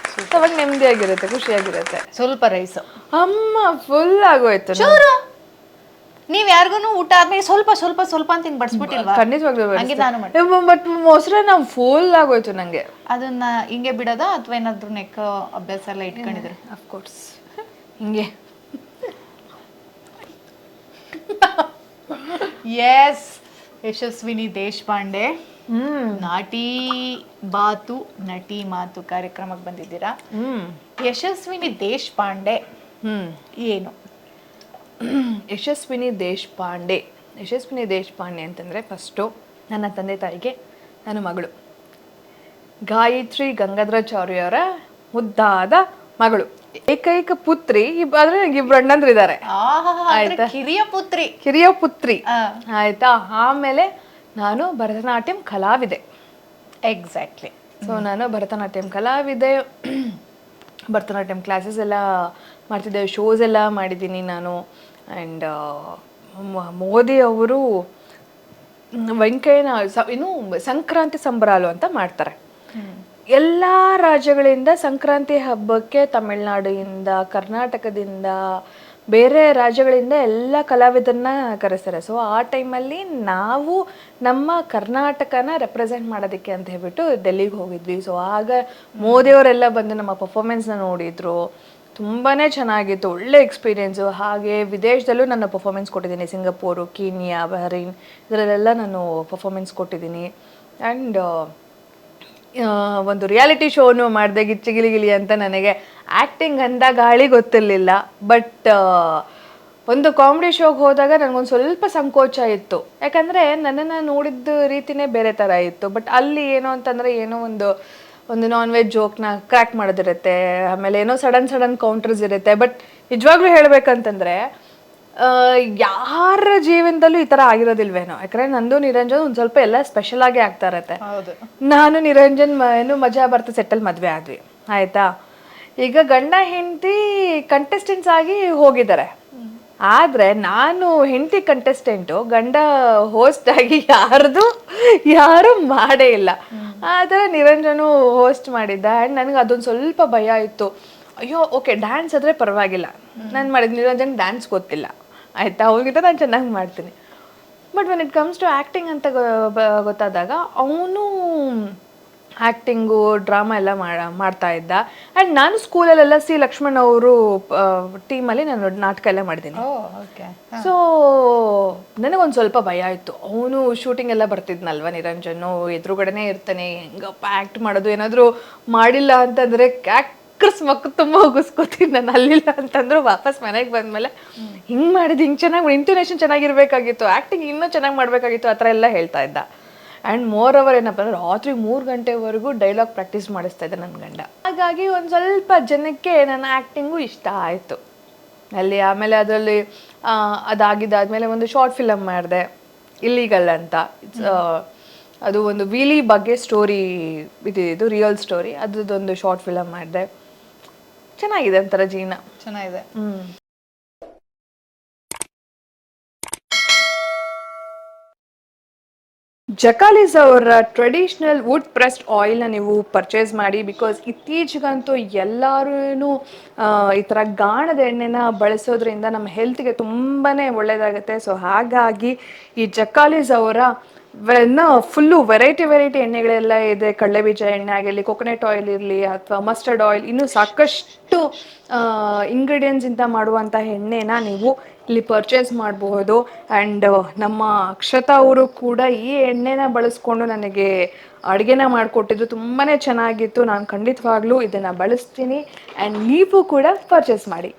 ಅವಾಗ ನೆಮ್ಮದಿಯಾಗಿರುತ್ತೆ, ಖುಷಿಯಾಗಿರುತ್ತೆ. ಸ್ವಲ್ಪ ರೈಸ್ ಅಮ್ಮ ಫುಲ್ ಆಗೋಯ್ತು. ನೀವ್ ಯಾರಿಗೂ ಊಟ ಆದ್ಮೇಲೆ ಸ್ವಲ್ಪ ಸ್ವಲ್ಪ ಸ್ವಲ್ಪ ಅಂತ ಹಿಂಗ್ ಬಡ್ಸ್ಬಿಟ್ಟಿಲ್ವಾ? ಖಂಡಿತವಾಗ್ಲೂ. ಬಟ್ ಮೊಸರು ನಾವು ಫುಲ್ ಆಗೋಯ್ತು ನಂಗೆ. ಅದನ್ನ ಹಿಂಗೆ ಬಿಡೋದ ಅಥವಾ ಏನಾದ್ರು ನೆಕ್ ಅಭ್ಯಾಸ ಎಲ್ಲ ಇಟ್ಕೊಂಡಿದ್ರೆ? ಅಫ್ಕೋರ್ಸ್ ಹಿಂಗೆ. ಎಸ್, ಯಶಸ್ವಿನಿ ದೇಶಪಾಂಡೆ, ನಾಟಿ ಬಾತು ನಟಿ ಮಾತು ಕಾರ್ಯಕ್ರಮಕ್ಕೆ ಬಂದಿದ್ದೀರಾ. ಯಶಸ್ವಿನಿ ದೇಶಪಾಂಡೆ ಏನು? ಯಶಸ್ವಿನಿ ದೇಶಪಾಂಡೆ ಅಂತಂದರೆ, ಫಸ್ಟು ನನ್ನ ತಂದೆ ತಾಯಿಗೆ ನನ್ನ ಮಗಳು ಗಾಯತ್ರಿ ಗಂಗಾಧರಾಚಾರ್ಯವರ ಮುದ್ದಾದ ಮಗಳು, ಏಕೈಕ ಪುತ್ರಿ. ಆದರೆ ನನಗೆ ಇಬ್ರು ಅಣ್ಣಂದ್ರಿದ್ದಾರೆ, ಆಯ್ತಾ, ಕಿರಿಯ ಪುತ್ರಿ ಆಯ್ತಾ. ಆಮೇಲೆ ನಾನು ಭರತನಾಟ್ಯಂ ಕಲಾವಿದೆ. ಎಕ್ಸಾಕ್ಟ್ಲಿ. ಸೊ ನಾನು ಭರತನಾಟ್ಯಂ ಕಲಾವಿದೆ, ಭರತನಾಟ್ಯಂ ಕ್ಲಾಸಸ್ ಎಲ್ಲ ಮಾಡ್ತಿದ್ದೇವೆ, ಶೋಸ್ ಎಲ್ಲ ಮಾಡಿದ್ದೀನಿ ನಾನು. ಆ್ಯಂಡ್ ಮೋದಿ ಅವರು ಏನು ಸಂಕ್ರಾಂತಿ ಸಂಬರಾಲು ಅಂತ ಮಾಡ್ತಾರೆ. ಎಲ್ಲ ರಾಜ್ಯಗಳಿಂದ ಸಂಕ್ರಾಂತಿ ಹಬ್ಬಕ್ಕೆ ತಮಿಳ್ನಾಡಿಂದ, ಕರ್ನಾಟಕದಿಂದ, ಬೇರೆ ರಾಜ್ಯಗಳಿಂದ ಎಲ್ಲ ಕಲಾವಿದರನ್ನ ಕರೆಸ್ತಾರೆ. ಸೊ ಆ ಟೈಮಲ್ಲಿ ನಾವು ನಮ್ಮ ಕರ್ನಾಟಕನ ರೆಪ್ರೆಸೆಂಟ್ ಮಾಡೋದಕ್ಕೆ ಅಂತ ಹೇಳ್ಬಿಟ್ಟು ಡೆಲ್ಲಿಗೆ ಹೋಗಿದ್ವಿ. ಸೊ ಆಗ ಮೋದಿಯವರೆಲ್ಲ ಬಂದು ನಮ್ಮ ಪರ್ಫಾರ್ಮೆನ್ಸ್ನ ನೋಡಿದ್ರು. ತುಂಬಾ ಚೆನ್ನಾಗಿತ್ತು, ಒಳ್ಳೆ ಎಕ್ಸ್ಪೀರಿಯೆನ್ಸು. ಹಾಗೆ ವಿದೇಶದಲ್ಲೂ ನನ್ನ ಪರ್ಫಾರ್ಮೆನ್ಸ್ ಕೊಟ್ಟಿದ್ದೀನಿ, ಸಿಂಗಪೂರು, ಕೀನ್ಯಾ, ಬಹರೈನ್ ಇದರಲ್ಲೆಲ್ಲ ನಾನು ಪರ್ಫಾರ್ಮೆನ್ಸ್ ಕೊಟ್ಟಿದ್ದೀನಿ. ಆ್ಯಂಡ್ ಒಂದು ರಿಯಾಲಿಟಿ ಶೋನು ಮಾಡಿದೆ, ಗಿಚ್ಚಿ ಗಿಲಿ ಗಿಲಿ ಅಂತ. ನನಗೆ ಆ್ಯಕ್ಟಿಂಗ್ ಅಂದ ಗಾಳಿ ಗೊತ್ತಿರಲಿಲ್ಲ. ಬಟ್ ಒಂದು ಕಾಮಿಡಿ ಶೋಗೆ ಹೋದಾಗ ನನಗೊಂದು ಸ್ವಲ್ಪ ಸಂಕೋಚ ಇತ್ತು, ಯಾಕಂದರೆ ನನ್ನನ್ನು ನೋಡಿದ್ದ ರೀತಿನೇ ಬೇರೆ ಥರ ಇತ್ತು. ಬಟ್ ಅಲ್ಲಿ ಏನೋ ಅಂತಂದರೆ ಏನೋ ಒಂದು ನಾನ್ ವೆಜ್ ಜೋಕ್ನ ಕ್ರ್ಯಾಕ್ ಮಾಡೋದಿರುತ್ತೆ, ಆಮೇಲೆ ಏನೋ ಸಡನ್ ಕೌಂಟರ್ಸ್ ಇರುತ್ತೆ. ಬಟ್ ನಿಜವಾಗ್ಲೂ ಹೇಳಬೇಕಂತಂದರೆ ಯಾರ ಜೀವನದಲ್ಲೂ ಈ ಥರ ಆಗಿರೋದಿಲ್ವೇನೋ, ಯಾಕಂದರೆ ನಂದು ನಿರಂಜನ್ ಒಂದು ಸ್ವಲ್ಪ ಎಲ್ಲ ಸ್ಪೆಷಲ್ ಆಗೇ ಆಗ್ತಾ ಇರತ್ತೆ. ನಾನು ನಿರಂಜನ್ ಏನು ಮಜಾ ಬರ್ತಾ ಸೆಟ್ಟಲ್ಲಿ ಮದುವೆ ಆದ್ವಿ, ಆಯಿತಾ. ಈಗ ಗಂಡ ಹೆಂಡತಿ ಕಂಟೆಸ್ಟೆಂಟ್ಸ್ ಆಗಿ ಹೋಗಿದ್ದಾರೆ, ಆದರೆ ನಾನು ಹೆಂಡತಿ ಕಂಟೆಸ್ಟೆಂಟು, ಗಂಡ ಹೋಸ್ಟ್ ಆಗಿ ಯಾರು ಮಾಡೇ ಇಲ್ಲ. ಆ ಥರ ನಿರಂಜನು ಹೋಸ್ಟ್ ಮಾಡಿದ್ದ. ಆ್ಯಂಡ್ ನನಗೆ ಅದೊಂದು ಸ್ವಲ್ಪ ಭಯ ಇತ್ತು. ಅಯ್ಯೋ ಓಕೆ, ಡ್ಯಾನ್ಸ್ ಆದರೆ ಪರವಾಗಿಲ್ಲ, ನಾನು ಮಾಡಿದ್ದು. ನಿರಂಜನ್ ಡ್ಯಾನ್ಸ್ ಗೊತ್ತಿಲ್ಲ, ಆಯಿತಾ, ಅವ್ರಿಗಿಂತ ನಾನು ಚೆನ್ನಾಗಿ ಮಾಡ್ತೀನಿ. But when it comes to acting ಅಂತ ಗೊತ್ತಾದಾಗ ಅವನು ಆ್ಯಕ್ಟಿಂಗು ಡ್ರಾಮಾ ಎಲ್ಲ ಮಾಡ್ತಾ ಇದ್ದ. ಆ್ಯಂಡ್ ನಾನು ಸ್ಕೂಲಲ್ಲೆಲ್ಲ ಸಿ ಲಕ್ಷ್ಮಣ್ ಅವರು ಟೀಮಲ್ಲಿ ನಾನು ನಾಟಕ ಎಲ್ಲ ಮಾಡಿದ್ದೀನಿ. ಸೊ ನನಗೊಂದು ಸ್ವಲ್ಪ ಭಯ ಇತ್ತು. ಅವನು ಶೂಟಿಂಗ್ ಎಲ್ಲ ಬರ್ತಿದ್ನಲ್ವ ನಿರಂಜನು, ಎದುರುಗಡೆನೇ ಇರ್ತಾನೆ, ಹೆಂಗಪ್ಪ ಆ್ಯಕ್ಟ್ ಮಾಡೋದು. ಏನಾದರೂ ಮಾಡಿಲ್ಲ ಅಂತಂದರೆ ಮಕ್ಕ ತುಂಬ ಹೋಗಿಸ್ಕೋತೀನಿ ನಾನು. ಅಲ್ಲಿಲ್ಲ ಅಂತಂದ್ರು ವಾಪಸ್ ಮನೆಗೆ ಬಂದಮೇಲೆ ಹಿಂಗೆ ಮಾಡಿದ್ದು, ಹಿಂಗೆ ಚೆನ್ನಾಗಿ ಇಂಟೋನೇಷನ್ ಚೆನ್ನಾಗಿರ್ಬೇಕಾಗಿತ್ತು, ಆ್ಯಕ್ಟಿಂಗ್ ಇನ್ನೂ ಚೆನ್ನಾಗಿ ಮಾಡಬೇಕಾಗಿತ್ತು, ಆ ಥರ ಎಲ್ಲ ಹೇಳ್ತಾ ಇದ್ದ. ಆ್ಯಂಡ್ ಮೋರ್ ಓವರ್ ಏನಪ್ಪ ಅಂದರೆ ರಾತ್ರಿ 3 ಗಂಟೆವರೆಗೂ ಡೈಲಾಗ್ ಪ್ರಾಕ್ಟೀಸ್ ಮಾಡಿಸ್ತಾ ಇದ್ದೆ ನನ್ನ ಗಂಡ. ಹಾಗಾಗಿ ಒಂದು ಸ್ವಲ್ಪ ಜನಕ್ಕೆ ನನ್ನ ಆ್ಯಕ್ಟಿಂಗು ಇಷ್ಟ ಆಯಿತು ಅಲ್ಲಿ. ಆಮೇಲೆ ಅದರಲ್ಲಿ ಅದಾಗಿದ್ದಾದಮೇಲೆ ಒಂದು ಶಾರ್ಟ್ ಫಿಲಮ್ ಮಾಡಿದೆ, ಇಲ್ಲಿಗಲ್ ಅಂತ. ಅದು ಒಂದು ವೀಲಿ ಬಗ್ಗೆ ಸ್ಟೋರಿ, ಇದು ರಿಯಲ್ ಸ್ಟೋರಿ. ಅದೊಂದು ಶಾರ್ಟ್ ಫಿಲಮ್ ಮಾಡಿದೆ. ಚೆನ್ನಾಗಿದೆ, ಒಂಥರ ಜೀವನ ಚೆನ್ನಾಗಿದೆ. ಜಕಾಲಿಸ್ ಅವರ ಟ್ರೆಡಿಷ್ನಲ್ ವುಡ್ ಪ್ರೆಸ್ಡ್ ಆಯಿಲ್ನ ನೀವು ಪರ್ಚೇಸ್ ಮಾಡಿ. ಬಿಕಾಸ್ ಇತ್ತೀಚೆಗಂತೂ ಎಲ್ಲರೂ ಈ ಥರ ಗಾಣದ ಎಣ್ಣೆನ ಬಳಸೋದ್ರಿಂದ ನಮ್ಮ ಹೆಲ್ತ್ಗೆ ತುಂಬಾ ಒಳ್ಳೆಯದಾಗುತ್ತೆ. ಸೊ ಹಾಗಾಗಿ ಈ ಜಕಾಲಿಸ್ ಅವರ ಫುಲ್ಲು ವೆರೈಟಿ ಎಣ್ಣೆಗಳೆಲ್ಲ ಇದೆ. ಕಡಲೆಬೀಜ ಎಣ್ಣೆ ಆಗಿರಲಿ, ಕೊಕೊನೆಟ್ ಆಯಿಲ್ ಇರಲಿ, ಅಥವಾ ಮಸ್ಟರ್ಡ್ ಆಯಿಲ್, ಇನ್ನೂ ಸಾಕಷ್ಟು ಇಂಗ್ರೀಡಿಯೆಂಟ್ಸ್ ಇಂದ ಮಾಡುವಂಥ ಎಣ್ಣೆನ ನೀವು ಇಲ್ಲಿ ಪರ್ಚೇಸ್ ಮಾಡಬಹುದು. ಆ್ಯಂಡ್ ನಮ್ಮ ಅಕ್ಷತಾ ಅವರು ಕೂಡ ಈ ಎಣ್ಣೆನ ಬಳಸ್ಕೊಂಡು ನನಗೆ ಅಡುಗೆನ ಮಾಡಿಕೊಟ್ಟಿದ್ದು, ತುಂಬಾ ಚೆನ್ನಾಗಿತ್ತು. ನಾನು ಖಂಡಿತವಾಗ್ಲೂ ಇದನ್ನು ಬಳಸ್ತೀನಿ. ಆ್ಯಂಡ್ ನೀವು ಕೂಡ ಪರ್ಚೇಸ್ ಮಾಡಿ.